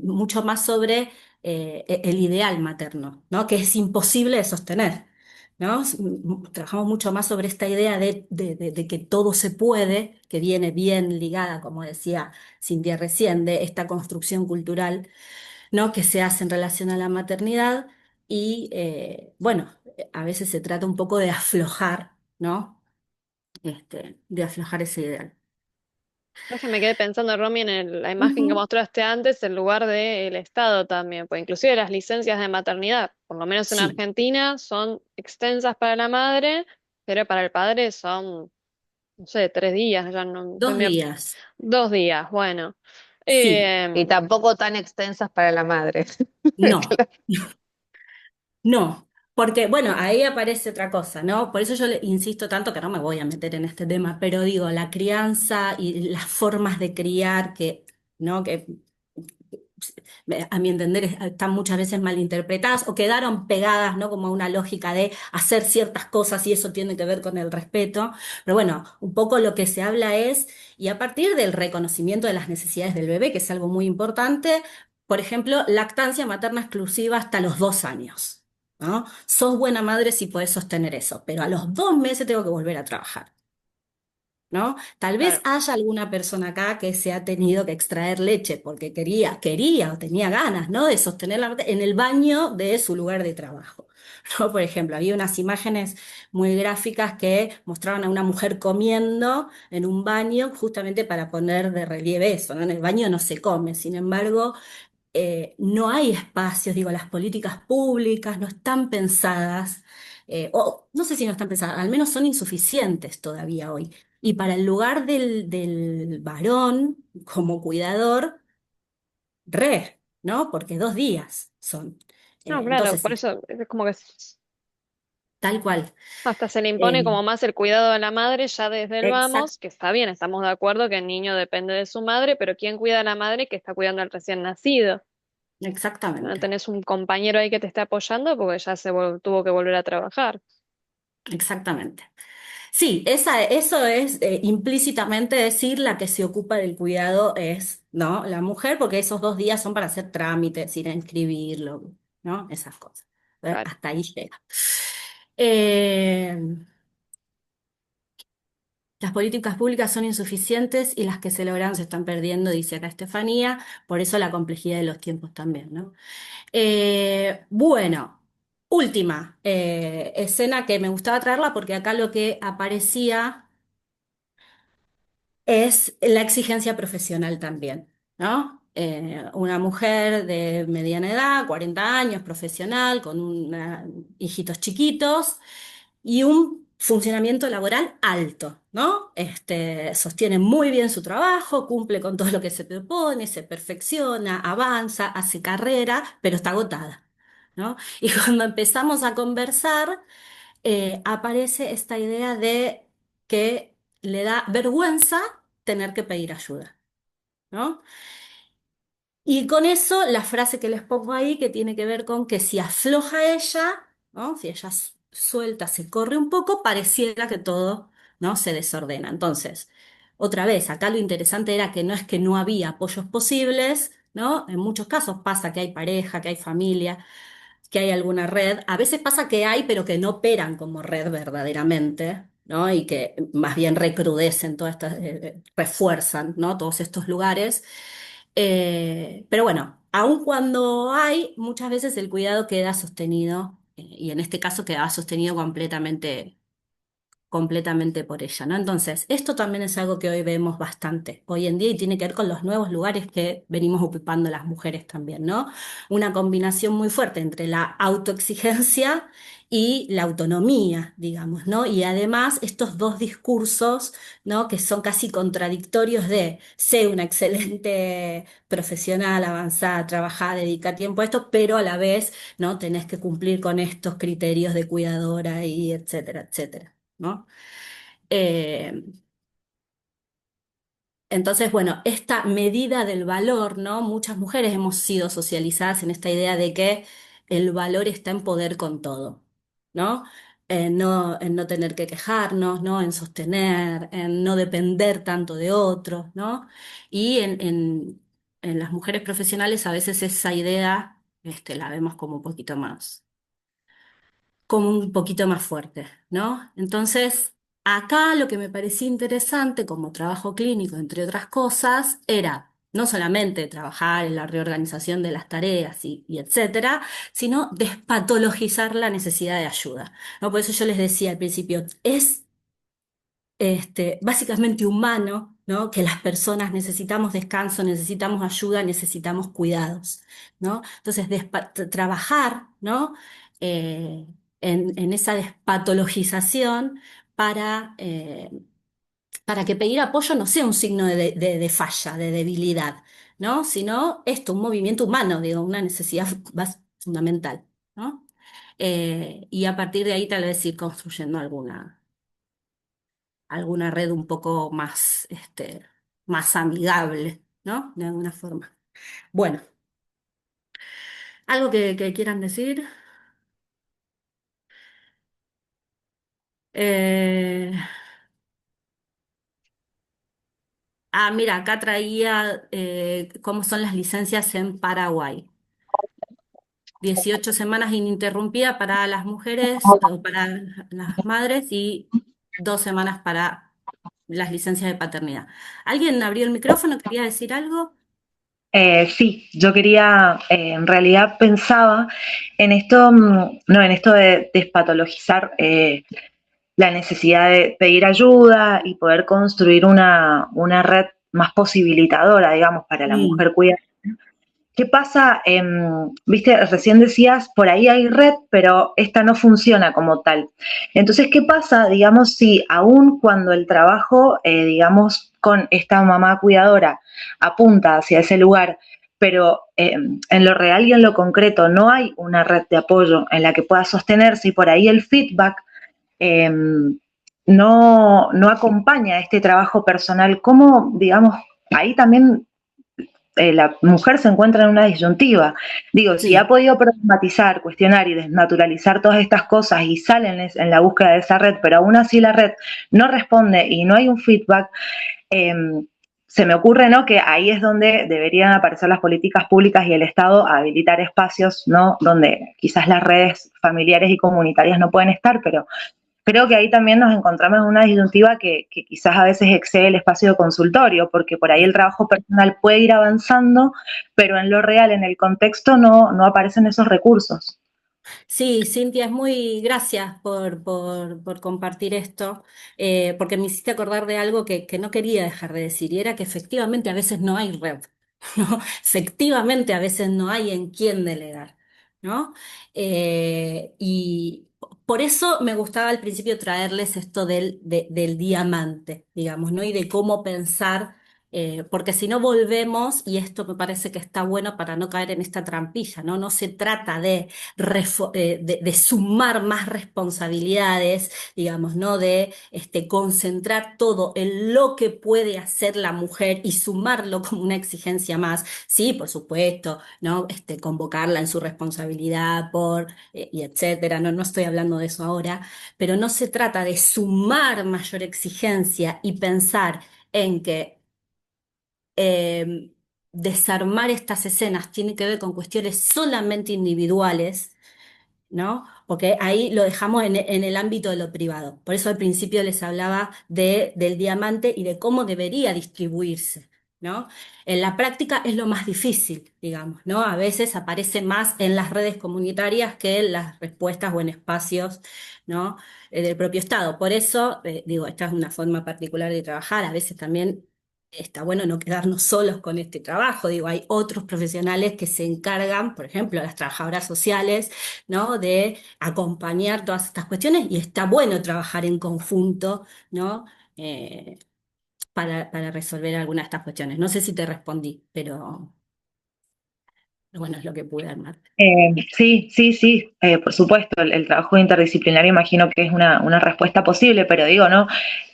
mucho más sobre el ideal materno, ¿no? Que es imposible de sostener, ¿no? Trabajamos mucho más sobre esta idea de que todo se puede, que viene bien ligada, como decía Cintia recién, de esta construcción cultural, ¿no? Que se hace en relación a la maternidad y, bueno, a veces se trata un poco de aflojar, ¿no? De aflojar ese ideal. Es que me quedé pensando, Romy, en la imagen que Ujú. mostraste antes, el lugar del Estado también, pues inclusive las licencias de maternidad, por lo menos en Sí, Argentina, son extensas para la madre, pero para el padre son, no sé, 3 días, ya no, 2 días. 2 días, bueno. Sí, y Eh, tampoco tan extensas para la madre. no, no. Porque, bueno, ahí aparece otra cosa, ¿no? Por eso yo le insisto tanto que no me voy a meter en este tema, pero digo, la crianza y las formas de criar que, ¿no? Que a mi entender están muchas veces malinterpretadas o quedaron pegadas, ¿no? Como a una lógica de hacer ciertas cosas y eso tiene que ver con el respeto. Pero bueno, un poco lo que se habla es, y a partir del reconocimiento de las necesidades del bebé, que es algo muy importante, por ejemplo, lactancia materna exclusiva hasta los 2 años, ¿no? Sos buena madre si podés sostener eso, pero a los 2 meses tengo que volver a trabajar. ¿No? Tal vez claro, haya alguna persona acá que se ha tenido que extraer leche porque quería o tenía ganas, ¿no? De sostenerla en el baño de su lugar de trabajo. ¿No? Por ejemplo, había unas imágenes muy gráficas que mostraban a una mujer comiendo en un baño justamente para poner de relieve eso, ¿no? En el baño no se come, sin embargo, no hay espacios, digo, las políticas públicas no están pensadas o no sé si no están pensadas, al menos son insuficientes todavía hoy. Y para el lugar del varón como cuidador, ¿no? Porque 2 días son. No, claro, Entonces, por eso es como que tal cual. hasta se le Eh, impone como más el cuidado de la madre ya desde el exact- vamos, que está bien, estamos de acuerdo que el niño depende de su madre, pero ¿quién cuida a la madre que está cuidando al recién nacido? No exactamente, tenés un compañero ahí que te esté apoyando porque ya tuvo que volver a trabajar. exactamente. Sí, eso es implícitamente decir la que se ocupa del cuidado es, ¿no? La mujer, porque esos 2 días son para hacer trámites, ir a inscribirlo, ¿no? Esas cosas. Claro. Hasta ahí llega. Eh, las políticas públicas son insuficientes y las que se logran se están perdiendo, dice acá Estefanía, por eso la complejidad de los tiempos también, ¿no? Bueno, última escena que me gustaba traerla porque acá lo que aparecía es la exigencia profesional también, ¿no? Una mujer de mediana edad, 40 años, profesional, con hijitos chiquitos y un funcionamiento laboral alto, ¿no? Sostiene muy bien su trabajo, cumple con todo lo que se propone, se perfecciona, avanza, hace carrera, pero está agotada, ¿no? Y cuando empezamos a conversar, aparece esta idea de que le da vergüenza tener que pedir ayuda, ¿no? Y con eso, la frase que les pongo ahí, que tiene que ver con que si afloja ella, ¿no? Si ella suelta, se corre un poco, pareciera que todo, ¿no? Se desordena. Entonces, otra vez, acá lo interesante era que no es que no había apoyos posibles, ¿no? En muchos casos pasa que hay pareja, que hay familia, que hay alguna red. A veces pasa que hay, pero que no operan como red verdaderamente, ¿no? Y que más bien recrudecen todas estas, refuerzan, ¿no? Todos estos lugares. Pero bueno, aun cuando hay, muchas veces el cuidado queda sostenido, y en este caso quedaba sostenido completamente por ella, ¿no? Entonces, esto también es algo que hoy vemos bastante hoy en día y tiene que ver con los nuevos lugares que venimos ocupando las mujeres también, ¿no? Una combinación muy fuerte entre la autoexigencia y la autonomía, digamos, ¿no? Y además estos dos discursos, ¿no? Que son casi contradictorios de sé una excelente profesional, avanzada, trabajada, dedica tiempo a esto, pero a la vez, ¿no? Tenés que cumplir con estos criterios de cuidadora y etcétera, etcétera. ¿No? Eh, entonces, bueno, esta medida del valor, ¿no? Muchas mujeres hemos sido socializadas en esta idea de que el valor está en poder con todo, ¿no? En no tener que quejarnos, ¿no? En sostener, en no depender tanto de otros, ¿no? Y en las mujeres profesionales a veces esa idea, la vemos como un poquito más fuerte, ¿no? Entonces, acá lo que me parecía interesante como trabajo clínico, entre otras cosas, era no solamente trabajar en la reorganización de las tareas y etcétera, sino despatologizar la necesidad de ayuda, ¿no? Por eso yo les decía al principio, es básicamente humano, ¿no? Que las personas necesitamos descanso, necesitamos ayuda, necesitamos cuidados, ¿no? Entonces, trabajar, ¿no? Eh, en esa despatologización para, eh, para que pedir apoyo no sea un signo de falla, de debilidad, ¿no? Sino esto, un movimiento humano, digo, una necesidad fundamental, ¿no? Y a partir de ahí tal vez ir construyendo alguna red un poco más, más amigable, ¿no? De alguna forma. Bueno, ¿algo que quieran decir? Eh, Mira, acá traía cómo son las licencias en Paraguay. 18 semanas ininterrumpidas para las mujeres o para las madres y 2 semanas para las licencias de paternidad. ¿Alguien abrió el micrófono? ¿Quería decir algo? Sí, yo quería, en realidad pensaba en esto, no, en esto de despatologizar la necesidad de pedir ayuda y poder construir una red más posibilitadora, digamos, para la Sí. mujer cuidada. ¿qué pasa? Viste, recién decías, por ahí hay red, pero esta no funciona como tal. Entonces, ¿qué pasa, digamos, si aún cuando el trabajo, digamos, con esta mamá cuidadora apunta hacia ese lugar, pero en lo real y en lo concreto no hay una red de apoyo en la que pueda sostenerse y por ahí el feedback eh, no acompaña este trabajo personal? ¿Cómo, digamos, ahí también la mujer se encuentra en una disyuntiva? Digo, si ha Sí. podido problematizar, cuestionar y desnaturalizar todas estas cosas y salen en la búsqueda de esa red, pero aún así la red no responde y no hay un feedback, eh, se me ocurre, ¿no?, que ahí es donde deberían aparecer las políticas públicas y el Estado a habilitar espacios, ¿no?, donde quizás las redes familiares y comunitarias no pueden estar, pero creo que ahí también nos encontramos en una disyuntiva que quizás a veces excede el espacio de consultorio, porque por ahí el trabajo personal puede ir avanzando, pero en lo real, en el contexto, no aparecen esos recursos. Sí, Cintia, es muy gracias por compartir esto, porque me hiciste acordar de algo que no quería dejar de decir, y era que efectivamente a veces no hay red, ¿no? Efectivamente a veces no hay en quién delegar, ¿no? Y por eso me gustaba al principio traerles esto del diamante, digamos, ¿no? Y de cómo pensar. Porque si no volvemos, y esto me parece que está bueno para no caer en esta trampilla, ¿no? No se trata de sumar más responsabilidades, digamos, ¿no? De concentrar todo en lo que puede hacer la mujer y sumarlo como una exigencia más. Sí, por supuesto, ¿no? Convocarla en su responsabilidad y etcétera. No, no estoy hablando de eso ahora, pero no se trata de sumar mayor exigencia y pensar en que desarmar estas escenas tiene que ver con cuestiones solamente individuales, ¿no? Porque ahí lo dejamos en el ámbito de lo privado. Por eso al principio les hablaba del diamante y de cómo debería distribuirse, ¿no? En la práctica es lo más difícil, digamos, ¿no? A veces aparece más en las redes comunitarias que en las respuestas o en espacios, ¿no? Del propio Estado. Por eso, digo, esta es una forma particular de trabajar. A veces también está bueno no quedarnos solos con este trabajo. Digo, hay otros profesionales que se encargan, por ejemplo, las trabajadoras sociales, ¿no? De acompañar todas estas cuestiones y está bueno trabajar en conjunto, ¿no? Eh, para resolver algunas de estas cuestiones. No sé si te respondí, pero bueno, es lo que pude armar. Sí, sí, sí, por supuesto, el trabajo interdisciplinario imagino que es una respuesta posible, pero digo, no,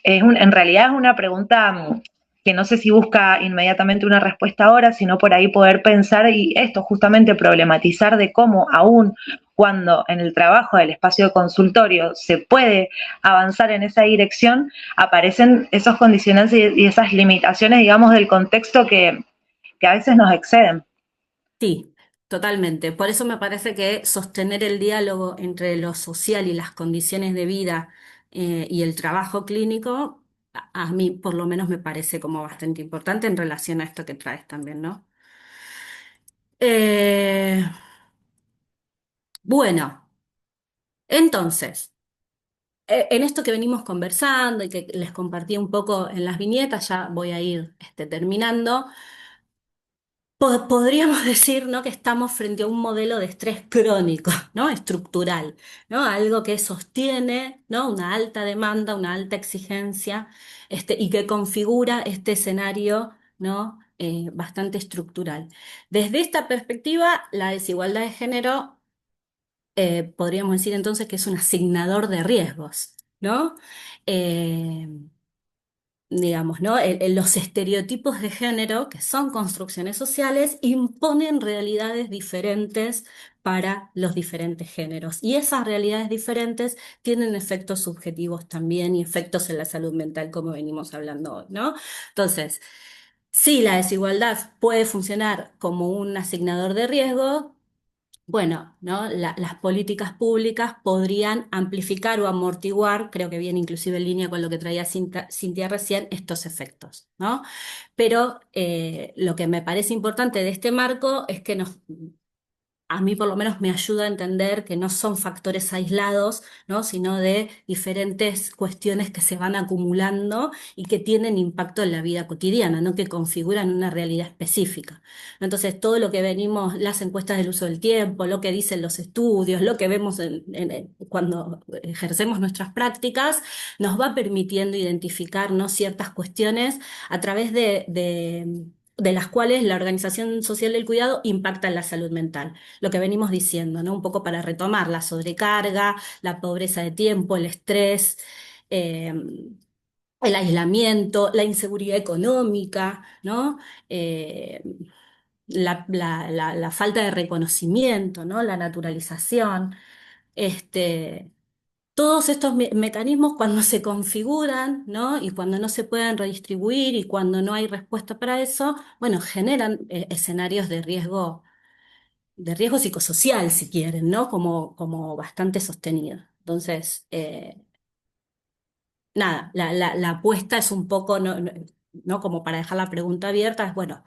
en realidad es una pregunta que no sé si busca inmediatamente una respuesta ahora, sino por ahí poder pensar y esto, justamente problematizar de cómo aún cuando en el trabajo del espacio de consultorio se puede avanzar en esa dirección, aparecen esos condicionantes y esas limitaciones, digamos, del contexto que a veces nos exceden. Sí, totalmente. Por eso me parece que sostener el diálogo entre lo social y las condiciones de vida y el trabajo clínico, a mí por lo menos me parece como bastante importante en relación a esto que traes también, ¿no? Eh, bueno, entonces, en esto que venimos conversando y que les compartí un poco en las viñetas, ya voy a ir terminando. Podríamos decir, ¿no? Que estamos frente a un modelo de estrés crónico, ¿no? Estructural, ¿no? Algo que sostiene, ¿no? Una alta demanda, una alta exigencia, y que configura este escenario, ¿no? Bastante estructural. Desde esta perspectiva, la desigualdad de género, podríamos decir entonces que es un asignador de riesgos, ¿no? Eh, digamos, ¿no? Los estereotipos de género, que son construcciones sociales, imponen realidades diferentes para los diferentes géneros. Y esas realidades diferentes tienen efectos subjetivos también y efectos en la salud mental, como venimos hablando hoy, ¿no? Entonces, sí, la desigualdad puede funcionar como un asignador de riesgo. Bueno, ¿no? Las políticas públicas podrían amplificar o amortiguar, creo que viene inclusive en línea con lo que traía Cintia recién, estos efectos, ¿no? Pero lo que me parece importante de este marco es que a mí por lo menos me ayuda a entender que no son factores aislados, ¿no? Sino de diferentes cuestiones que se van acumulando y que tienen impacto en la vida cotidiana, ¿no? Que configuran una realidad específica. Entonces, todo lo que venimos, las encuestas del uso del tiempo, lo que dicen los estudios, lo que vemos cuando ejercemos nuestras prácticas, nos va permitiendo identificar, ¿no? Ciertas cuestiones a través de las cuales la organización social del cuidado impacta en la salud mental. Lo que venimos diciendo, ¿no? Un poco para retomar la sobrecarga, la pobreza de tiempo, el estrés, eh, el aislamiento, la inseguridad económica, ¿no? Eh, la falta de reconocimiento, ¿no? La naturalización. Este, todos estos mecanismos cuando se configuran, ¿no? Y cuando no se pueden redistribuir y cuando no hay respuesta para eso, bueno, generan escenarios de riesgo psicosocial, si quieren, ¿no? Como bastante sostenido. Entonces, nada, la apuesta es un poco, no como para dejar la pregunta abierta, es bueno,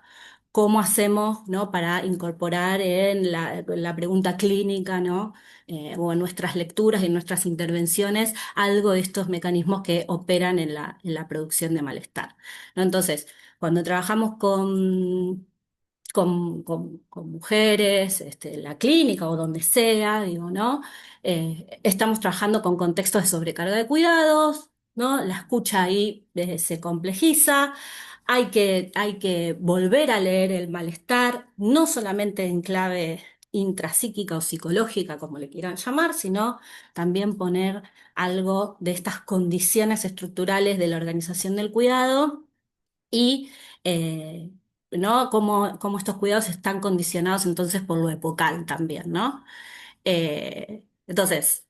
¿cómo hacemos, ¿no? Para incorporar en la pregunta clínica, ¿no? O en nuestras lecturas y en nuestras intervenciones algo de estos mecanismos que operan en la producción de malestar, ¿no? Entonces, cuando trabajamos con mujeres, en la clínica o donde sea, digo, ¿no? Estamos trabajando con contextos de sobrecarga de cuidados, ¿no? La escucha ahí se complejiza, hay que volver a leer el malestar, no solamente en clave intrapsíquica o psicológica, como le quieran llamar, sino también poner algo de estas condiciones estructurales de la organización del cuidado y eh, ¿no? Cómo estos cuidados están condicionados entonces por lo epocal también, ¿no? Entonces,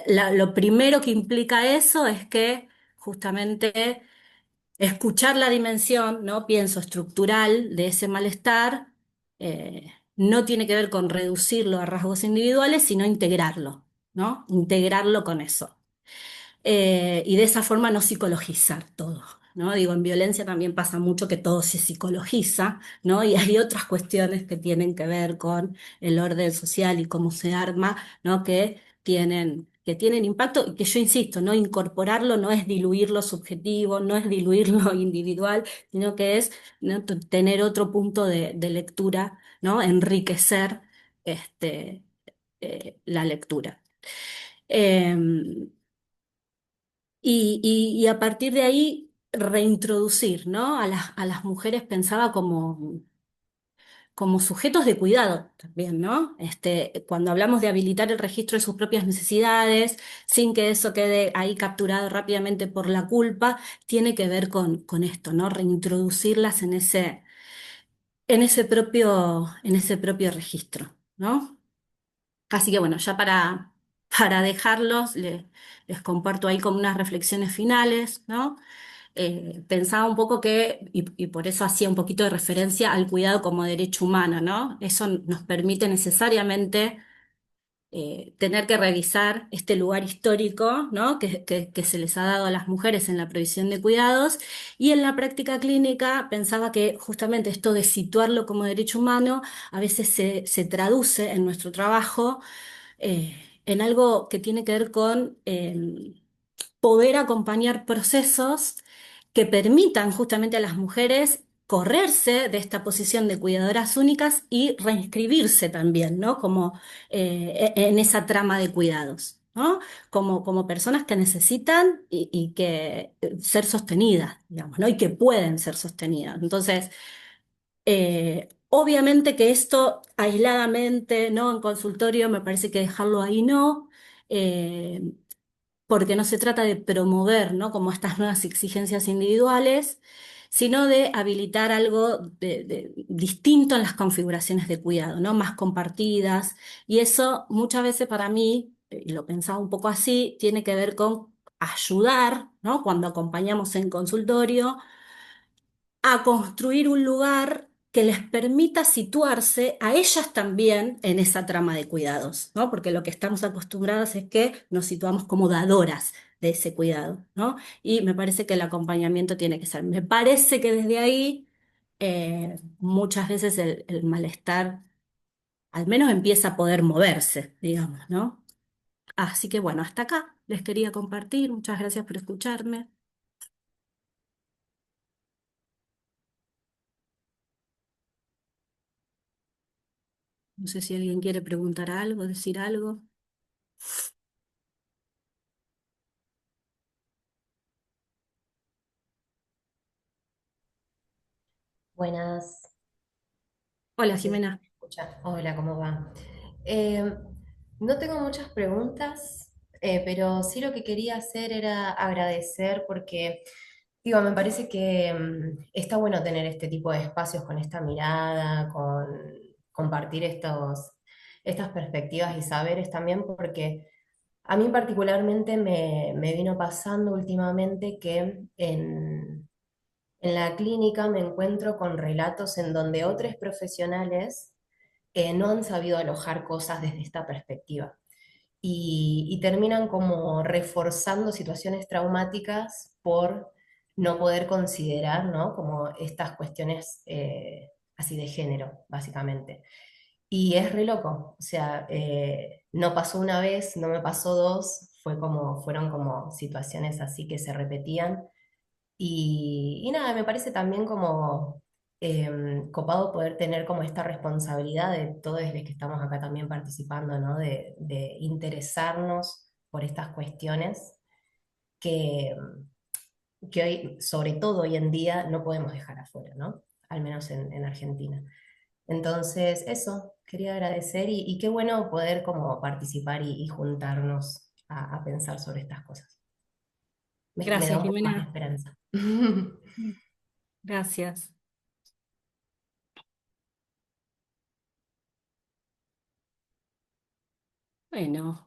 lo primero que implica eso es que justamente escuchar la dimensión, ¿no? Pienso estructural de ese malestar, no tiene que ver con reducirlo a rasgos individuales, sino integrarlo, ¿no? Integrarlo con eso y de esa forma no psicologizar todo, ¿no? Digo, en violencia también pasa mucho que todo se psicologiza, ¿no? Y hay otras cuestiones que tienen que ver con el orden social y cómo se arma, ¿no? Que tienen impacto y que yo insisto, ¿no? Incorporarlo no es diluir lo subjetivo, no es diluir lo individual, sino que es, ¿no? Tener otro punto de lectura, ¿no? Enriquecer la lectura. Em, y a partir de ahí reintroducir, ¿no? A las mujeres pensaba como sujetos de cuidado también, ¿no? Cuando hablamos de habilitar el registro de sus propias necesidades, sin que eso quede ahí capturado rápidamente por la culpa, tiene que ver con esto, ¿no? Reintroducirlas en ese propio registro, ¿no? Así que bueno, ya para dejarlos, les comparto ahí como unas reflexiones finales, ¿no? Pensaba un poco y por eso hacía un poquito de referencia al cuidado como derecho humano, ¿no? Eso nos permite necesariamente tener que revisar este lugar histórico, ¿no? que se les ha dado a las mujeres en la provisión de cuidados, y en la práctica clínica pensaba que justamente esto de situarlo como derecho humano a veces se traduce en nuestro trabajo en algo que tiene que ver con poder acompañar procesos que permitan justamente a las mujeres correrse de esta posición de cuidadoras únicas y reinscribirse también, ¿no? Como en esa trama de cuidados, ¿no? Como personas que necesitan y que ser sostenidas, digamos, ¿no? Y que pueden ser sostenidas. Entonces, obviamente que esto aisladamente, ¿no? En consultorio me parece que dejarlo ahí no. Eh, Porque no se trata de promover, ¿no? Como estas nuevas exigencias individuales, sino de habilitar algo distinto en las configuraciones de cuidado, ¿no? Más compartidas. Y eso muchas veces para mí, y lo pensaba un poco así, tiene que ver con ayudar, ¿no? Cuando acompañamos en consultorio a construir un lugar que les permita situarse a ellas también en esa trama de cuidados, ¿no? Porque lo que estamos acostumbradas es que nos situamos como dadoras de ese cuidado, ¿no? Y me parece que el acompañamiento tiene que ser. Me parece que desde ahí muchas veces el malestar al menos empieza a poder moverse, digamos, ¿no? Así que bueno, hasta acá les quería compartir. Muchas gracias por escucharme. No sé si alguien quiere preguntar algo, decir algo. Buenas, Hola, no sé si Jimena. me escucha. Hola, ¿cómo va? Eh, no tengo muchas preguntas, pero sí lo que quería hacer era agradecer porque, digo, me parece que está bueno tener este tipo de espacios con esta mirada, con compartir estas perspectivas y saberes también, porque a mí particularmente me vino pasando últimamente que en la clínica me encuentro con relatos en donde otros profesionales no han sabido alojar cosas desde esta perspectiva y terminan como reforzando situaciones traumáticas por no poder considerar, ¿no? Como estas cuestiones así de género, básicamente. Y es re loco, o sea, no pasó una vez, no me pasó dos, fueron como situaciones así que se repetían y nada, me parece también como copado poder tener como esta responsabilidad de todos los que estamos acá también participando, ¿no? De interesarnos por estas cuestiones que, que hoy, sobre todo hoy en día, no podemos dejar afuera, ¿no? Al menos en Argentina. Entonces, eso, quería agradecer y qué bueno poder como participar y juntarnos a pensar sobre estas cosas. Me da Gracias, un poco más de Jimena. esperanza. Gracias. Bueno,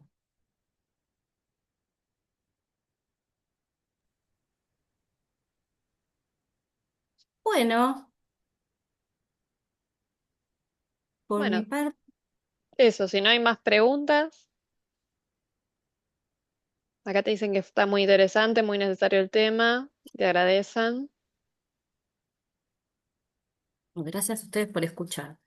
bueno, por mi Bueno, parte, eso, si no hay más preguntas, acá te dicen que está muy interesante, muy necesario el tema, te agradecen. gracias a ustedes por escuchar.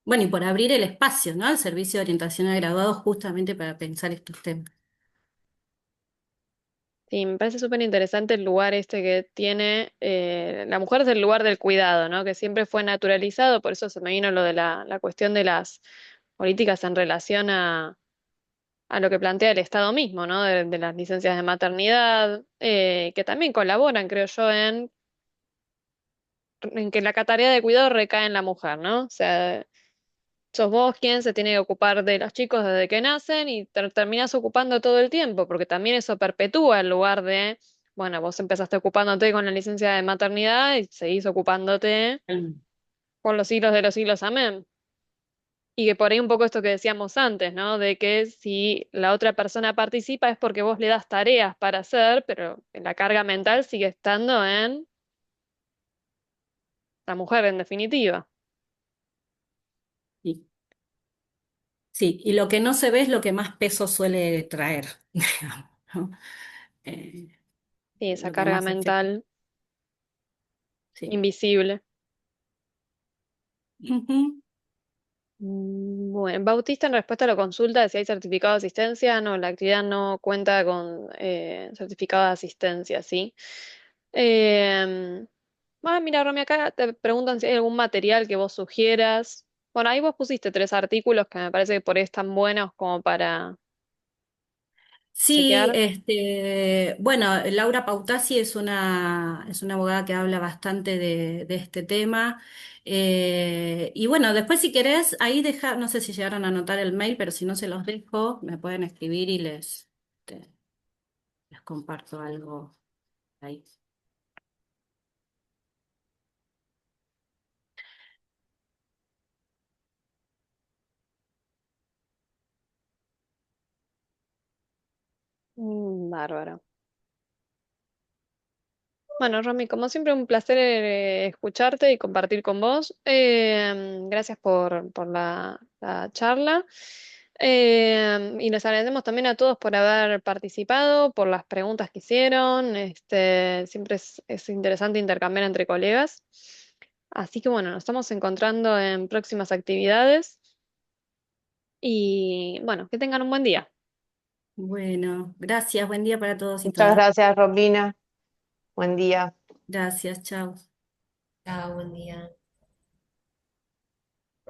Bueno, y por abrir el espacio, ¿no? El servicio de orientación a graduados justamente para pensar estos temas. Sí, me parece súper interesante el lugar este que tiene, la mujer es el lugar del cuidado, ¿no? Que siempre fue naturalizado, por eso se me vino lo de la cuestión de las políticas en relación a lo que plantea el Estado mismo, ¿no? De las licencias de maternidad, que también colaboran, creo yo, en que la tarea de cuidado recae en la mujer, ¿no? O sea, sos vos quien se tiene que ocupar de los chicos desde que nacen y terminás ocupando todo el tiempo, porque también eso perpetúa el lugar de, bueno, vos empezaste ocupándote con la licencia de maternidad y seguís ocupándote por los siglos de los siglos, amén. Y que por ahí un poco esto que decíamos antes, ¿no? De que si la otra persona participa es porque vos le das tareas para hacer, pero la carga mental sigue estando en la mujer, en definitiva. Sí, sí, y lo que no se ve es lo que más peso suele traer, digamos, ¿no? Eh, Sí, esa lo que carga más efecto. mental Sí. invisible. Ujú. Bueno, Bautista, en respuesta a la consulta de si hay certificado de asistencia, no, la actividad no cuenta con certificado de asistencia, ¿sí? Eh, mira, Romy, acá te preguntan si hay algún material que vos sugieras. Bueno, ahí vos pusiste 3 artículos que me parece que por ahí están buenos como para Sí, chequear. bueno, Laura Pautasi es una abogada que habla bastante de este tema. Y bueno, después si querés, ahí deja, no sé si llegaron a anotar el mail, pero si no se los dejo, me pueden escribir y les comparto algo ahí. Bárbaro. Bueno, Romy, como siempre, un placer escucharte y compartir con vos. Gracias por la charla. Y les agradecemos también a todos por haber participado, por las preguntas que hicieron. Siempre es interesante intercambiar entre colegas. Así que bueno, nos estamos encontrando en próximas actividades y bueno, que tengan un buen día. Bueno, gracias, buen día para todos y Muchas todas. gracias, Romina. Buen día. Gracias, chao. Chao, buen día.